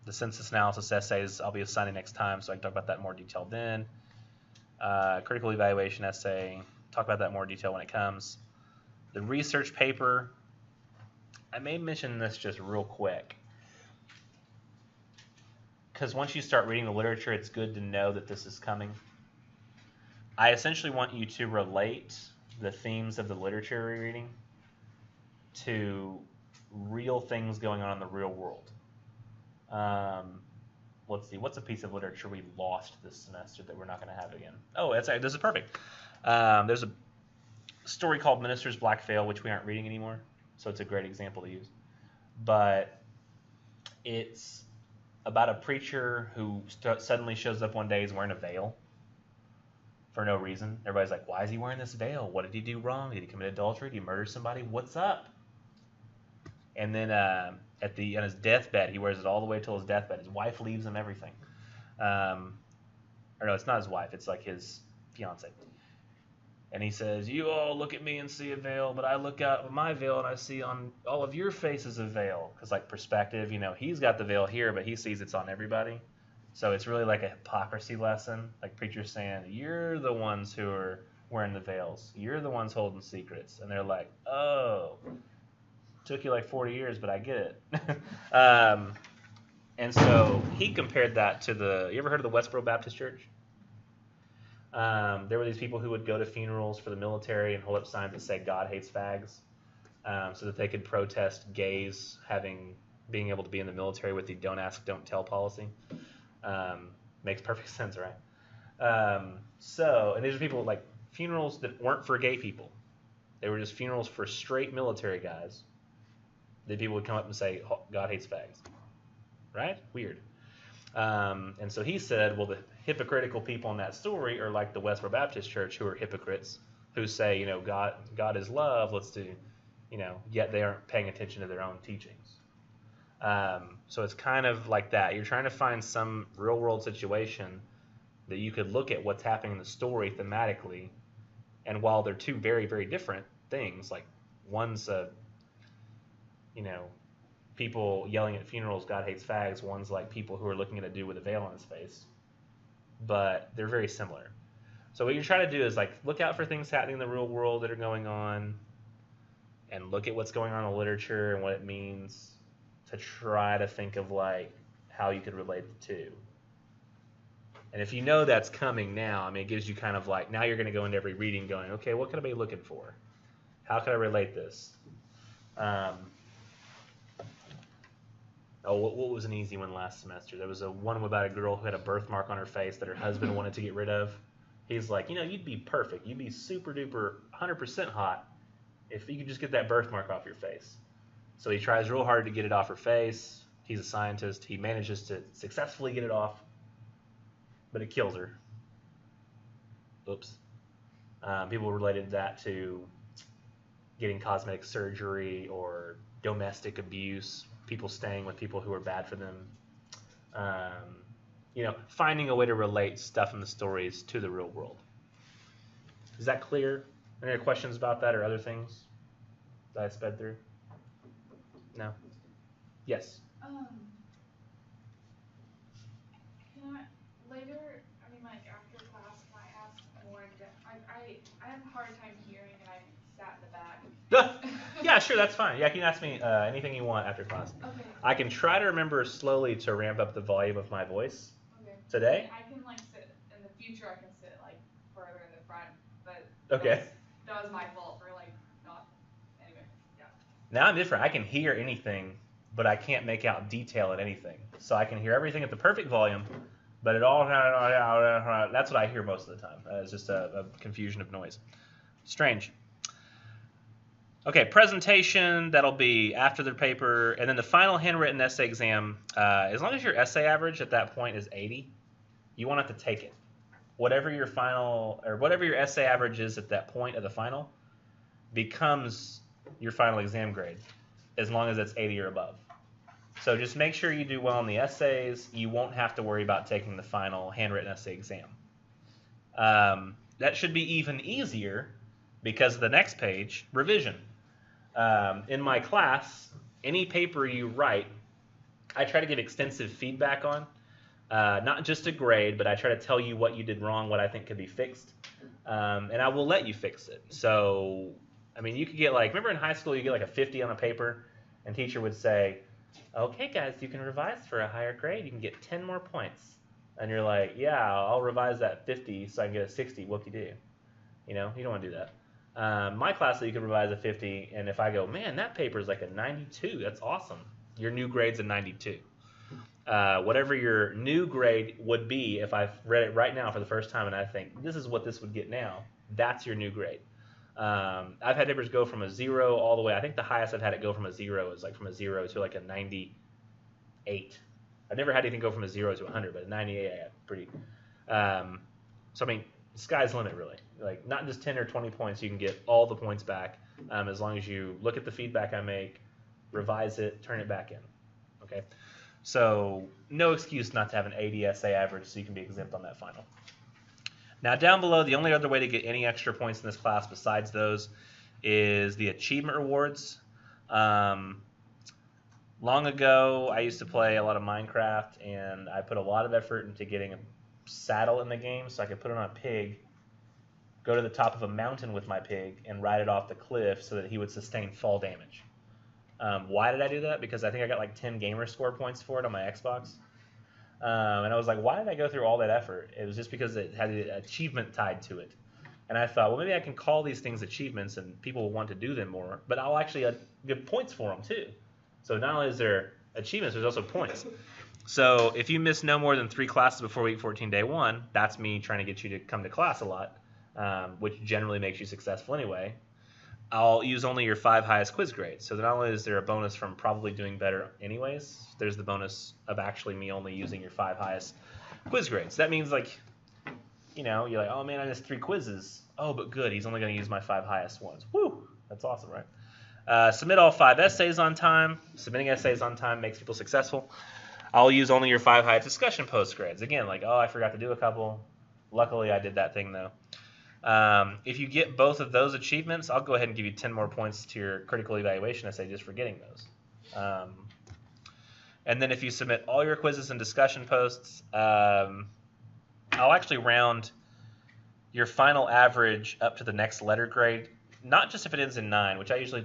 The census analysis essays I'll be assigning next time, so I can talk about that in more detail then. Critical evaluation essay, talk about that in more detail when it comes. The research paper, I may mention this just real quick. Because once you start reading the literature, it's good to know that this is coming. I essentially want you to relate the themes of the literature you're reading to real things going on in the real world. Let's see, what's a piece of literature we lost this semester that we're not going to have again? Oh, this is perfect. There's a story called Minister's Black Veil, which we aren't reading anymore, so it's a great example to use. But it's about a preacher who suddenly shows up one day, he's wearing a veil for no reason. Everybody's like, why is he wearing this veil? What did he do wrong? Did he commit adultery? Did he murder somebody? What's up? And then on his deathbed, he wears it all the way till his deathbed. His wife leaves him everything. Or no, it's not his wife. It's like his fiance. And he says, you all look at me and see a veil, but I look out of my veil and I see on all of your faces a veil. Because like perspective, he's got the veil here, but he sees it's on everybody. So it's really like a hypocrisy lesson. Like preachers saying, you're the ones who are wearing the veils. You're the ones holding secrets. And they're like, oh, took you like 40 years, but I get it. And so he compared that to you ever heard of the Westboro Baptist Church? There were these people who would go to funerals for the military and hold up signs that said God hates fags, so that they could protest gays being able to be in the military with the don't ask, don't tell policy. Makes perfect sense, right? And these are people like funerals that weren't for gay people. They were just funerals for straight military guys. That people would come up and say, God hates fags. Right? Weird. And so he said, well, the hypocritical people in that story are like the Westboro Baptist Church, who are hypocrites, who say, God is love, let's do, yet they aren't paying attention to their own teachings. So it's kind of like that. You're trying to find some real world situation that you could look at what's happening in the story thematically, and while they're two very, very different things, like one's people yelling at funerals, God hates fags. One's like people who are looking at a dude with a veil on his face. But they're very similar. So what you're trying to do is like look out for things happening in the real world that are going on, and look at what's going on in the literature and what it means, to try to think of like how you could relate the two. And if you know that's coming now, it gives you kind of like, now you're going to go into every reading going, okay, what can I be looking for? How can I relate this? What was an easy one last semester? There was one about a girl who had a birthmark on her face that her husband wanted to get rid of. He's like, you'd be perfect. You'd be super duper 100% hot if you could just get that birthmark off your face. So he tries real hard to get it off her face. He's a scientist. He manages to successfully get it off, but it kills her. Oops. People related that to getting cosmetic surgery or domestic abuse, people staying with people who are bad for them. Finding a way to relate stuff in the stories to the real world. Is that clear? Any other questions about that or other things that I sped through? No? Yes? Can I, later, after class, can I ask more in depth? I have a hard time hearing and I sat in the back. Yeah, sure, that's fine. Yeah, you can ask me anything you want after class. Okay. I can try to remember slowly to ramp up the volume of my voice. Okay. Today. I can sit, in the future I can sit further in the front, but okay. That was my fault for not, anyway, yeah. Now I'm different. I can hear anything, but I can't make out detail at anything. So I can hear everything at the perfect volume, but it all, that's what I hear most of the time. It's just a confusion of noise. Strange. Okay, presentation, that'll be after the paper, and then the final handwritten essay exam, as long as your essay average at that point is 80, you won't have to take it. Whatever your essay average is at that point of the final becomes your final exam grade, as long as it's 80 or above. So just make sure you do well on the essays. You won't have to worry about taking the final handwritten essay exam. That should be even easier because of the next page, revision. In my class, any paper you write, I try to give extensive feedback on. Not just a grade, but I try to tell you what you did wrong, what I think could be fixed. And I will let you fix it. So, you could get remember in high school you get a 50 on a paper, and teacher would say, okay guys, you can revise for a higher grade, you can get 10 more points. and you're like, yeah, I'll revise that 50 so I can get a 60. Whoop-de-doo. You know, you don't want to do that. My class, you could revise a 50, and if I go, man, that paper is like a 92. That's awesome. Your new grade's a 92. Whatever your new grade would be if I read it right now for the first time and I think this is what this would get now, that's your new grade. I've had papers go from a 0 all the way. I think the highest I've had it go from a 0 is like from a 0 to like a 98. I've never had anything go from a 0 to 100, but a 98 I got pretty. So I mean, sky's the limit really. Like not just 10 or 20 points, you can get all the points back as long as you look at the feedback I make, revise it, turn it back in. Okay. So no excuse not to have an 80 essay average so you can be exempt on that final. Now down below, the only other way to get any extra points in this class besides those is the achievement rewards. Long ago, I used to play a lot of Minecraft, and I put a lot of effort into getting a saddle in the game so I could put it on a pig, go to the top of a mountain with my pig, and ride it off the cliff so that he would sustain fall damage. Why did I do that? Because I think I got like 10 gamer score points for it on my Xbox. And I was like, why did I go through all that effort? It was just because it had an achievement tied to it. And I thought, well, maybe I can call these things achievements and people will want to do them more, but I'll actually give points for them too. So not only is there achievements, there's also points. So if you miss no more than 3 classes before week 14, day 1, that's me trying to get you to come to class a lot, which generally makes you successful anyway. I'll use only your 5 highest quiz grades. So not only is there a bonus from probably doing better anyways, there's the bonus of actually me only using your 5 highest quiz grades. That means like, you know, you're like, oh man, I missed 3 quizzes. Oh, but good, he's only going to use my 5 highest ones. Woo, that's awesome, right? Submit all 5 essays on time. Submitting essays on time makes people successful. I'll use only your 5 highest discussion post grades. Again, like, oh, I forgot to do a couple. Luckily, I did that thing though. If you get both of those achievements, I'll go ahead and give you 10 more points to your critical evaluation essay just for getting those. And then if you submit all your quizzes and discussion posts, I'll actually round your final average up to the next letter grade, not just if it ends in 9, which I usually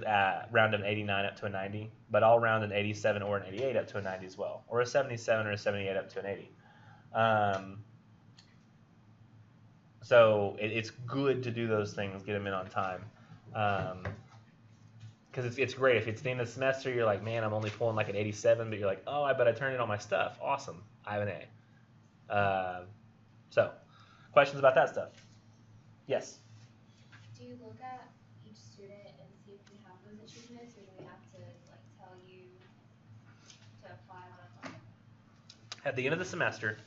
round an 89 up to a 90, but I'll round an 87 or an 88 up to a 90 as well, or a 77 or a 78 up to an 80. So it's good to do those things, get them in on time. Because it's great. If it's the end of the semester, you're like, man, I'm only pulling like an 87, but you're like, oh, I bet I turned in all my stuff. Awesome. I have an A. So, questions about that stuff? Yes? Do you look at each student and see if we have those achievements, or do we have to like tell you to apply them? At the end of the semester,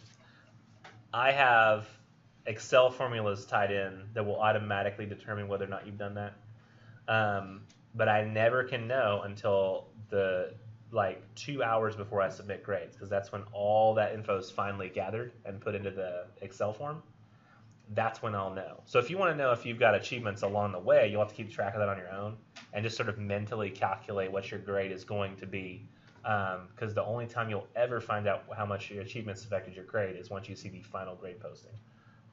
I have Excel formulas tied in that will automatically determine whether or not you've done that. But I never can know until the 2 hours before I submit grades, because that's when all that info is finally gathered and put into the Excel form. That's when I'll know. So if you want to know if you've got achievements along the way, you'll have to keep track of that on your own and just sort of mentally calculate what your grade is going to be. Because the only time you'll ever find out how much your achievements affected your grade is once you see the final grade posting.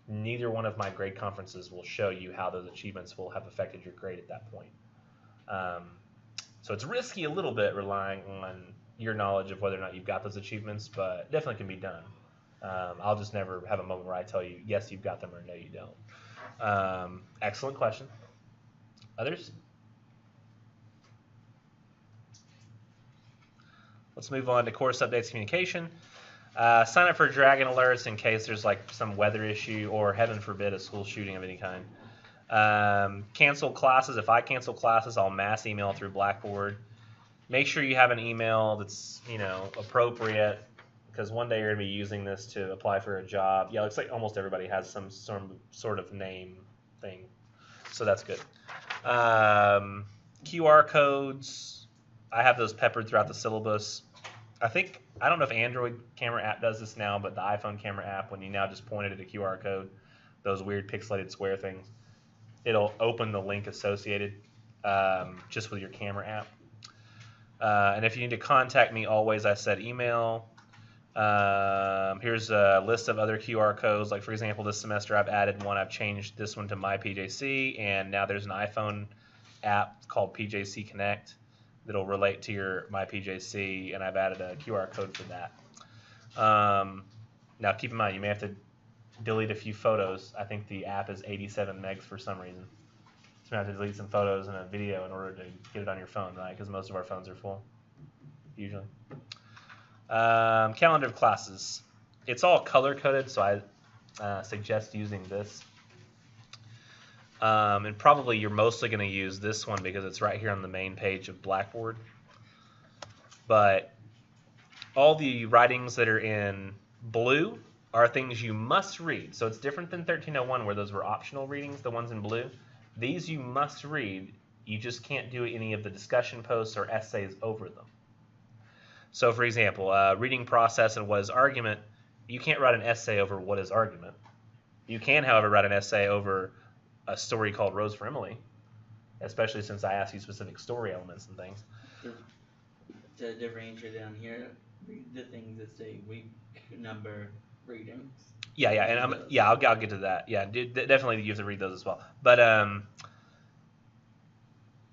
Neither one of my grade conferences will show you how those achievements will have affected your grade at that point. So it's risky a little bit relying on your knowledge of whether or not you've got those achievements, but it definitely can be done. I'll just never have a moment where I tell you, yes, you've got them, or no, you don't. Excellent question. Others? Let's move on to course updates communication. Sign up for Dragon alerts in case there's like some weather issue or, heaven forbid, a school shooting of any kind. Cancel classes. If I cancel classes, I'll mass email through Blackboard. Make sure you have an email that's, appropriate, because one day you're going to be using this to apply for a job. Yeah, it looks like almost everybody has some sort of name thing, so that's good. QR codes. I have those peppered throughout the syllabus. I don't know if Android camera app does this now, but the iPhone camera app, when you now just point it at a QR code, those weird pixelated square things, it'll open the link associated just with your camera app. And if you need to contact me, always, I said email. Here's a list of other QR codes. Like, for example, this semester I've added one. I've changed this one to My PJC, and now there's an iPhone app called PJC Connect that'll relate to your My PJC, and I've added a QR code for that. Now keep in mind, you may have to delete a few photos. I think the app is 87 megs for some reason. So you have to delete some photos and a video in order to get it on your phone, right? Because most of our phones are full, usually. Calendar of classes. It's all color-coded, so I suggest using this. And probably you're mostly going to use this one because it's right here on the main page of Blackboard. But all the writings that are in blue are things you must read. So it's different than 1301 where those were optional readings, the ones in blue. These you must read. You just can't do any of the discussion posts or essays over them. So for example, reading process and what is argument, you can't write an essay over what is argument. You can, however, write an essay over a story called Rose for Emily, especially since I asked you specific story elements and things. To differentiate down here, read the things that say week number readings. Yeah, and I'll get to that. Yeah, definitely you have to read those as well. But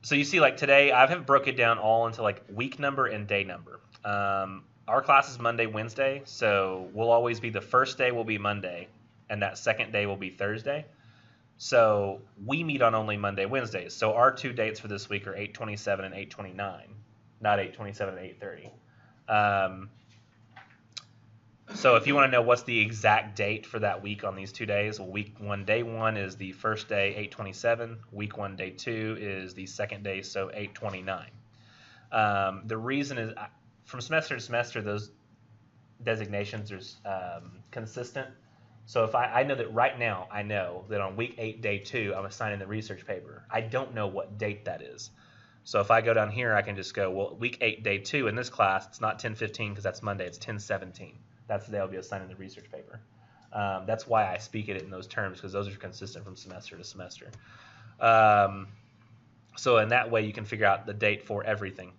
so you see, like today, I haven't broke it down all into like week number and day number. Our class is Monday, Wednesday, so we'll always be the first day will be Monday, and that second day will be Thursday. So we meet on only Monday, Wednesdays. So our two dates for this week are 8/27 and 8/29, not 8/27 and 8/30. So if you want to know what's the exact date for that week on these 2 days, well, week 1, day 1 is the first day, 8/27. Week 1, day 2 is the second day, so 8/29. The reason is from semester to semester, those designations are consistent. So if I know that right now, I know that on week 8, day 2, I'm assigning the research paper. I don't know what date that is. So if I go down here, I can just go, well, week 8, day 2 in this class, it's not 10/15 because that's Monday, it's 10/17. That's the day I'll be assigning the research paper. That's why I speak it in those terms, because those are consistent from semester to semester. So in that way, you can figure out the date for everything.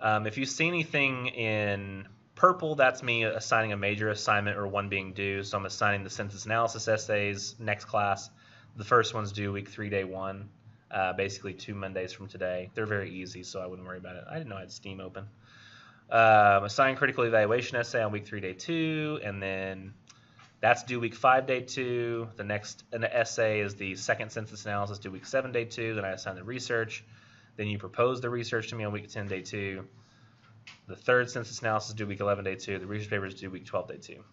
If you see anything in purple, that's me assigning a major assignment or one being due. So I'm assigning the census analysis essays next class. The first one's due week 3, day 1, basically 2 Mondays from today. They're very easy, so I wouldn't worry about it. I didn't know I had Steam open. Assign critical evaluation essay on week 3, day 2, and then that's due week 5, day 2. The next essay is the second census analysis due week 7, day 2. Then I assign the research. Then you propose the research to me on week 10, day 2. The third census analysis due week 11, day 2. The research paper is due week 12, day 2.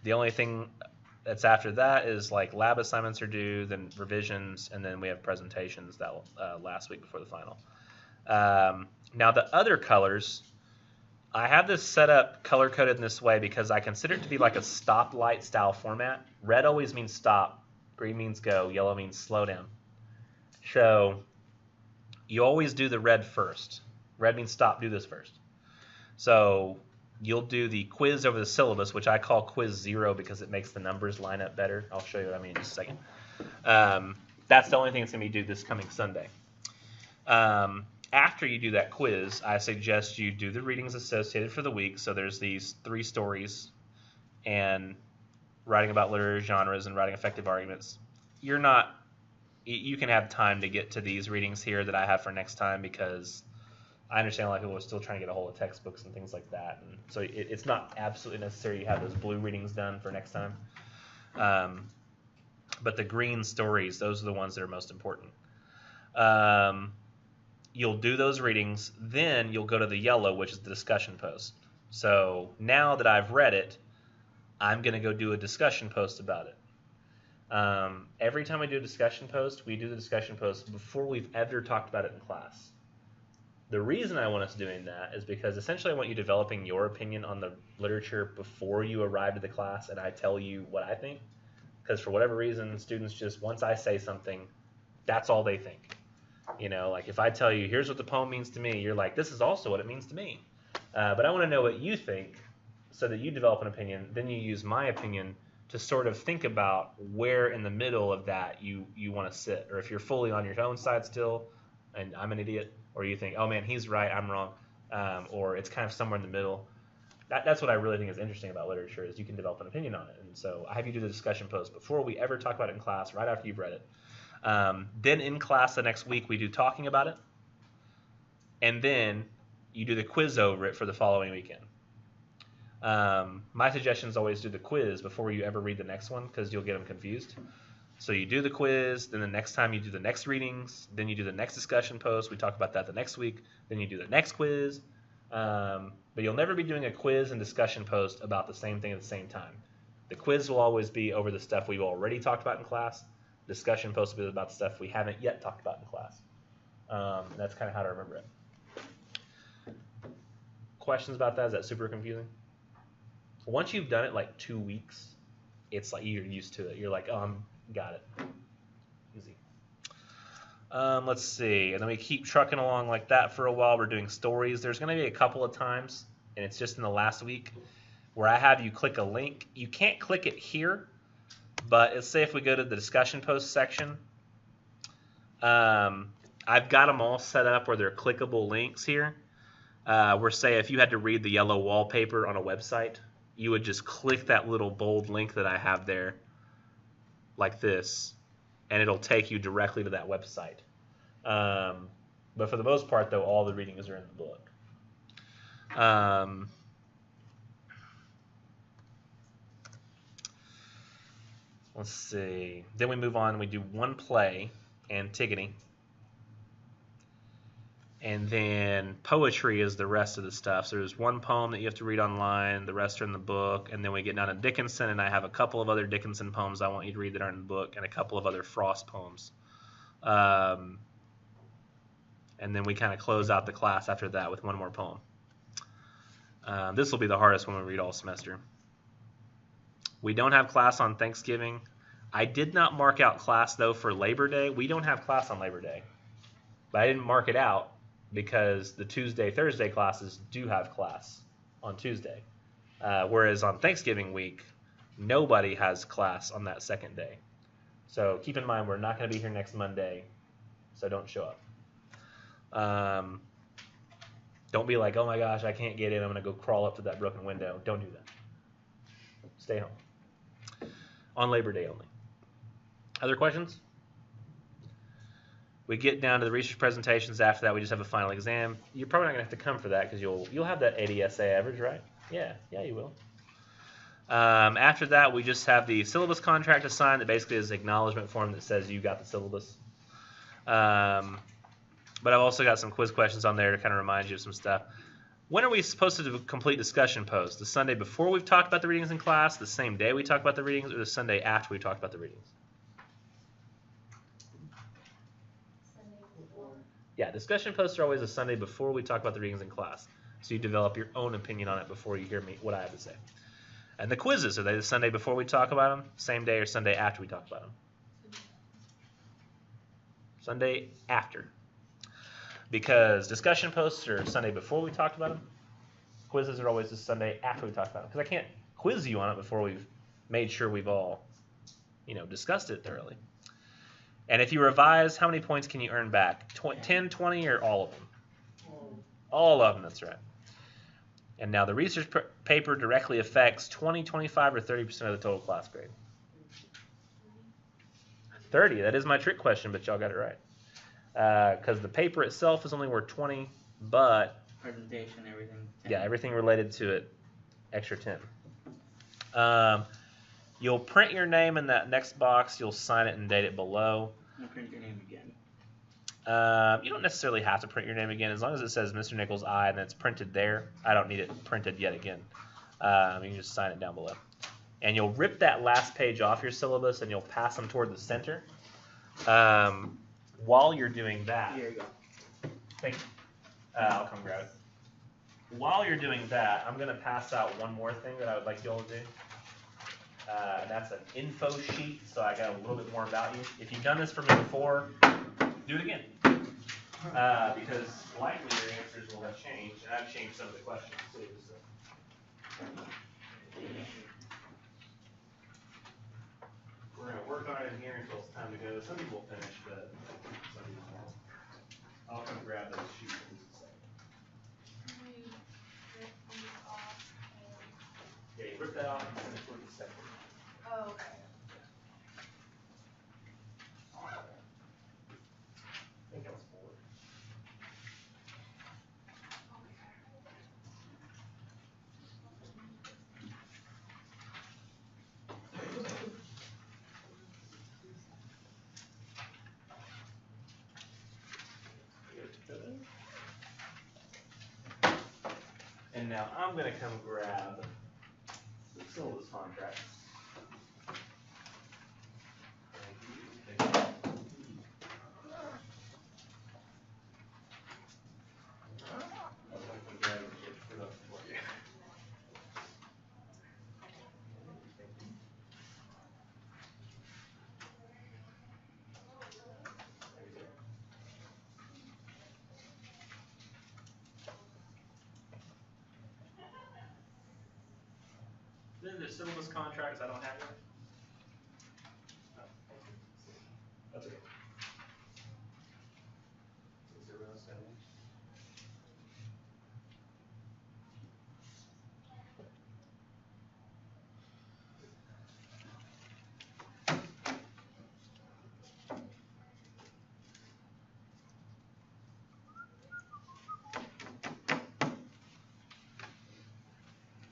The only thing that's after that is like lab assignments are due, then revisions, and then we have presentations that last week before the final. Now the other colors, I have this set up color-coded in this way because I consider it to be like a stoplight style format. Red always means stop, green means go, yellow means slow down. So you always do the red first. Red means stop, do this first. So you'll do the quiz over the syllabus, which I call quiz 0 because it makes the numbers line up better. I'll show you what I mean in just a second. That's the only thing that's going to be due this coming Sunday. After you do that quiz, I suggest you do the readings associated for the week. So there's these 3 stories and writing about literary genres and writing effective arguments. You can have time to get to these readings here that I have for next time because I understand a lot of people are still trying to get a hold of textbooks and things like that. And so it's not absolutely necessary you have those blue readings done for next time. But the green stories, those are the ones that are most important. You'll do those readings, then you'll go to the yellow, which is the discussion post. So now that I've read it, I'm going to go do a discussion post about it. Every time I do a discussion post, we do the discussion post before we've ever talked about it in class. The reason I want us doing that is because essentially I want you developing your opinion on the literature before you arrive to the class and I tell you what I think. Because for whatever reason, students just, once I say something, that's all they think. You know, like if I tell you, here's what the poem means to me, you're like, this is also what it means to me. But I want to know what you think so that you develop an opinion. Then you use my opinion to sort of think about where in the middle of that you want to sit. Or if you're fully on your own side still, and I'm an idiot, or you think, oh man, he's right, I'm wrong, or it's kind of somewhere in the middle. That's what I really think is interesting about literature is you can develop an opinion on it. And so I have you do the discussion post before we ever talk about it in class, right after you've read it. Then in class the next week we do talking about it, and then you do the quiz over it for the following weekend. My suggestion is always do the quiz before you ever read the next one because you'll get them confused. So you do the quiz, then the next time you do the next readings, then you do the next discussion post. We talk about that the next week. Then you do the next quiz. But you'll never be doing a quiz and discussion post about the same thing at the same time. The quiz will always be over the stuff we've already talked about in class. Discussion post will be about the stuff we haven't yet talked about in class. That's kind of how to remember it. Questions about that? Is that super confusing? Once you've done it like 2 weeks, it's like you're used to it. You're like, oh, got it. Easy. Let's see. And then we keep trucking along like that for a while. We're doing stories. There's going to be a couple of times, and it's just in the last week, where I have you click a link. You can't click it here, but let's say if we go to the discussion post section, I've got them all set up where they're clickable links here. Where say if you had to read the yellow wallpaper on a website, you would just click that little bold link that I have there like this, and it'll take you directly to that website. But for the most part, though, all the readings are in the book. Let's see. Then we move on. We do one play, Antigone. And then poetry is the rest of the stuff. So there's one poem that you have to read online. The rest are in the book. And then we get down to Dickinson, and I have a couple of other Dickinson poems I want you to read that are in the book, and a couple of other Frost poems. And then we kind of close out the class after that with one more poem. This will be the hardest one we read all semester. We don't have class on Thanksgiving. I did not mark out class, though, for Labor Day. We don't have class on Labor Day. But I didn't mark it out because the Tuesday, Thursday classes do have class on Tuesday. Whereas on Thanksgiving week, nobody has class on that second day. So keep in mind, we're not going to be here next Monday, so don't show up. Don't be like, oh my gosh, I can't get in. I'm going to go crawl up to that broken window. Don't do that. Stay home. On Labor Day only. Other questions? We get down to the research presentations. After that, we just have a final exam. You're probably not going to have to come for that because you'll have that 80 essay average, right? Yeah, you will. After that, we just have the syllabus contract assigned that basically is an acknowledgement form that says you got the syllabus. But I've also got some quiz questions on there to kind of remind you of some stuff. When are we supposed to complete discussion posts? The Sunday before we've talked about the readings in class, the same day we talk about the readings, or the Sunday after we talk about the readings? Yeah, discussion posts are always a Sunday before we talk about the readings in class. So you develop your own opinion on it before you hear me what I have to say. And the quizzes, are they the Sunday before we talk about them, same day, or Sunday after we talk about them? Sunday after. Because discussion posts are Sunday before we talked about them. Quizzes are always the Sunday after we talked about them. Because I can't quiz you on it before we've made sure we've all, discussed it thoroughly. And if you revise, how many points can you earn back? 10, 20, or all of them? All of them, that's right. And now the research paper directly affects 20, 25, or 30% of the total class grade. 30, that is my trick question, but y'all got it right. Because the paper itself is only worth 20, but presentation, everything. 10. Yeah, everything related to it, extra 10. You'll print your name in that next box. You'll sign it and date it below. You'll print your name again. You don't necessarily have to print your name again as long as it says Mr. Nichols I and it's printed there. I don't need it printed yet again. You can just sign it down below. And you'll rip that last page off your syllabus and you'll pass them toward the center. While you're doing that, Here you go. thank you. I'll come grab it. While you're doing that, I'm going to pass out one more thing that I would like you all to do. That's an info sheet, so I got a little bit more about you. If you've done this for me before, do it again. Because likely your answers will have changed, and I've changed some of the questions too. So. We're going to work on it in here until it's time to go. Some people will finish, but some people won't. I'll come grab those sheets in just a second. Can we rip these off and... Yeah, you rip that off and send it toward the center. Oh, okay. I think that was 4. now I'm going to come grab the syllabus contracts. Then the syllabus contracts I don't have yet. That's okay.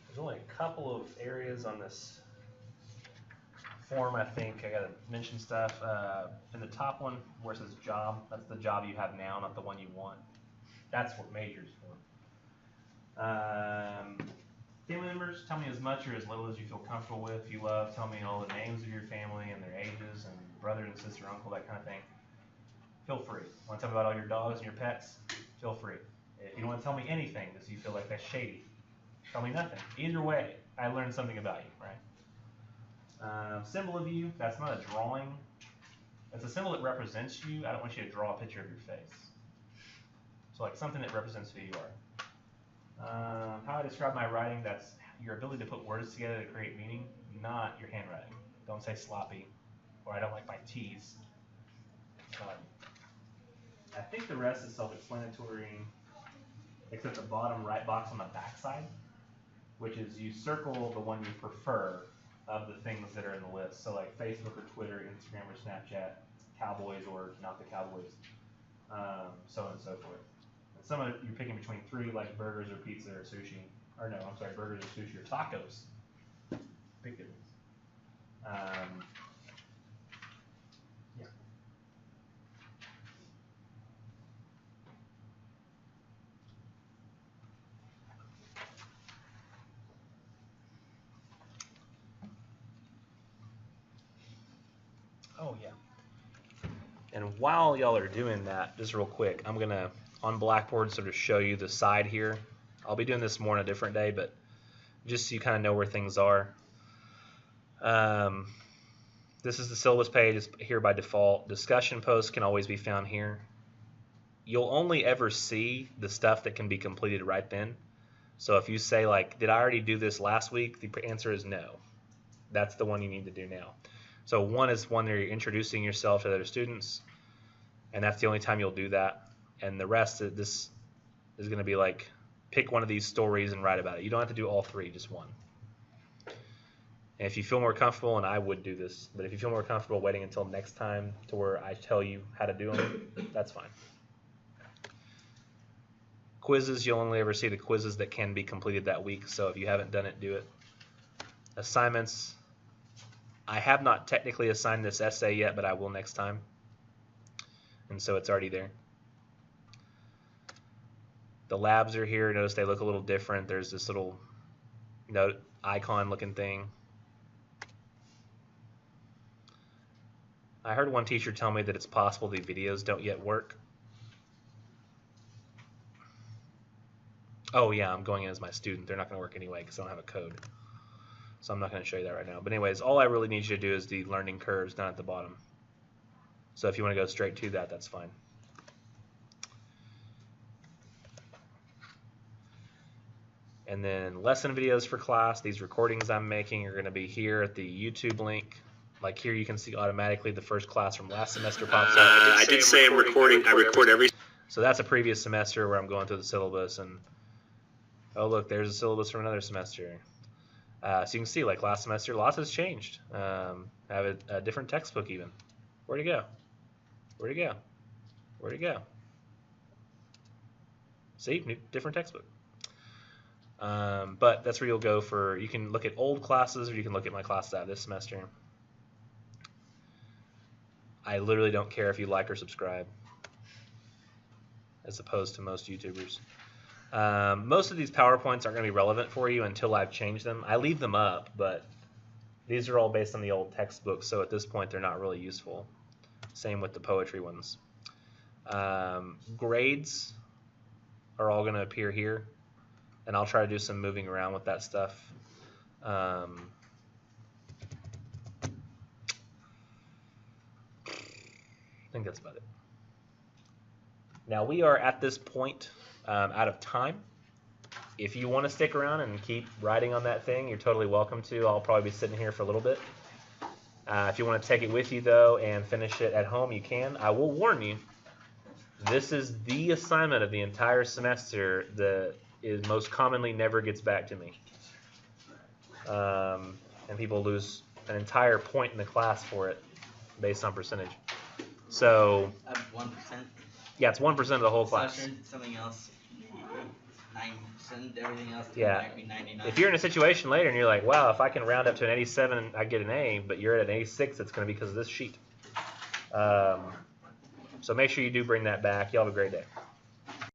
There's only a couple of areas on this form I think I gotta mention stuff. In the top one where it says job, that's the job you have now, not the one you want. That's what major's for. Family members, tell me as much or as little as you feel comfortable with. If you love, tell me all the names of your family and their ages and brother and sister, uncle, that kind of thing. Feel free. Want to tell me about all your dogs and your pets? Feel free. If you don't want to tell me anything because you feel like that's shady, tell me nothing. Either way, I learned something about you, right? Symbol of you, that's not a drawing. It's a symbol that represents you. I don't want you to draw a picture of your face. So like something that represents who you are. How I describe my writing, that's your ability to put words together to create meaning, not your handwriting. Don't say sloppy, or I don't like my T's. I think the rest is self-explanatory, except the bottom right box on the back side, which is you circle the one you prefer of the things that are in the list. So like Facebook or Twitter, Instagram or Snapchat, Cowboys or not the Cowboys, so on and so forth. And some of it you're picking between three, like burgers or pizza or sushi. Or no, I'm sorry, burgers or sushi or tacos. Big difference. Yeah. Oh, yeah. And while y'all are doing that, just real quick, I'm going to, on Blackboard, sort of show you the side here. I'll be doing this more on a different day, but just so you kind of know where things are. This is the syllabus page. It's here by default. Discussion posts can always be found here. You'll only ever see the stuff that can be completed right then. So if you say, like, did I already do this last week? The answer is no. That's the one you need to do now. So one is one where you're introducing yourself to other students, and that's the only time you'll do that. And the rest of this is going to be like, pick one of these stories and write about it. You don't have to do all three, just one. And if you feel more comfortable, and I would do this, but if you feel more comfortable waiting until next time to where I tell you how to do them, that's fine. Quizzes, you'll only ever see the quizzes that can be completed that week, so if you haven't done it, do it. Assignments, I have not technically assigned this essay yet, but I will next time. And so it's already there. The labs are here. Notice they look a little different. There's this little note icon looking thing. I heard one teacher tell me that it's possible the videos don't yet work. Oh yeah, I'm going in as my student. They're not going to work anyway because I don't have a code. So I'm not going to show you that right now. But anyways, all I really need you to do is the learning curves down at the bottom. So if you want to go straight to that, that's fine. And then lesson videos for class. These recordings I'm making are going to be here at the YouTube link. Like here you can see automatically the first class from last semester pops up. I did say I'm recording. I record every. So that's a previous semester where I'm going through the syllabus. And oh look, there's a syllabus from another semester. So you can see like last semester, lots has changed. I have a different textbook even. Where'd it go? Where'd it go? Where'd it go? See, different textbook. But that's where you'll go for, you can look at old classes or you can look at my classes out this semester. I literally don't care if you like or subscribe, as opposed to most YouTubers. Most of these PowerPoints aren't going to be relevant for you until I've changed them. I leave them up, but these are all based on the old textbooks, so at this point they're not really useful. Same with the poetry ones. Grades are all going to appear here, and I'll try to do some moving around with that stuff. I think that's about it. Now we are at this point out of time. If you want to stick around and keep writing on that thing, you're totally welcome to. I'll probably be sitting here for a little bit. If you want to take it with you, though, and finish it at home, you can. I will warn you, this is the assignment of the entire semester that is most commonly never gets back to me. And people lose an entire point in the class for it based on percentage. So, 1%. yeah, it's 1% of the whole class. Something else, 9%, everything else Yeah. might be 99. If you're in a situation later and you're like, wow, if I can round up to an 87, I get an A, but you're at an 86, it's going to be because of this sheet. So make sure you do bring that back. Y'all have a great day.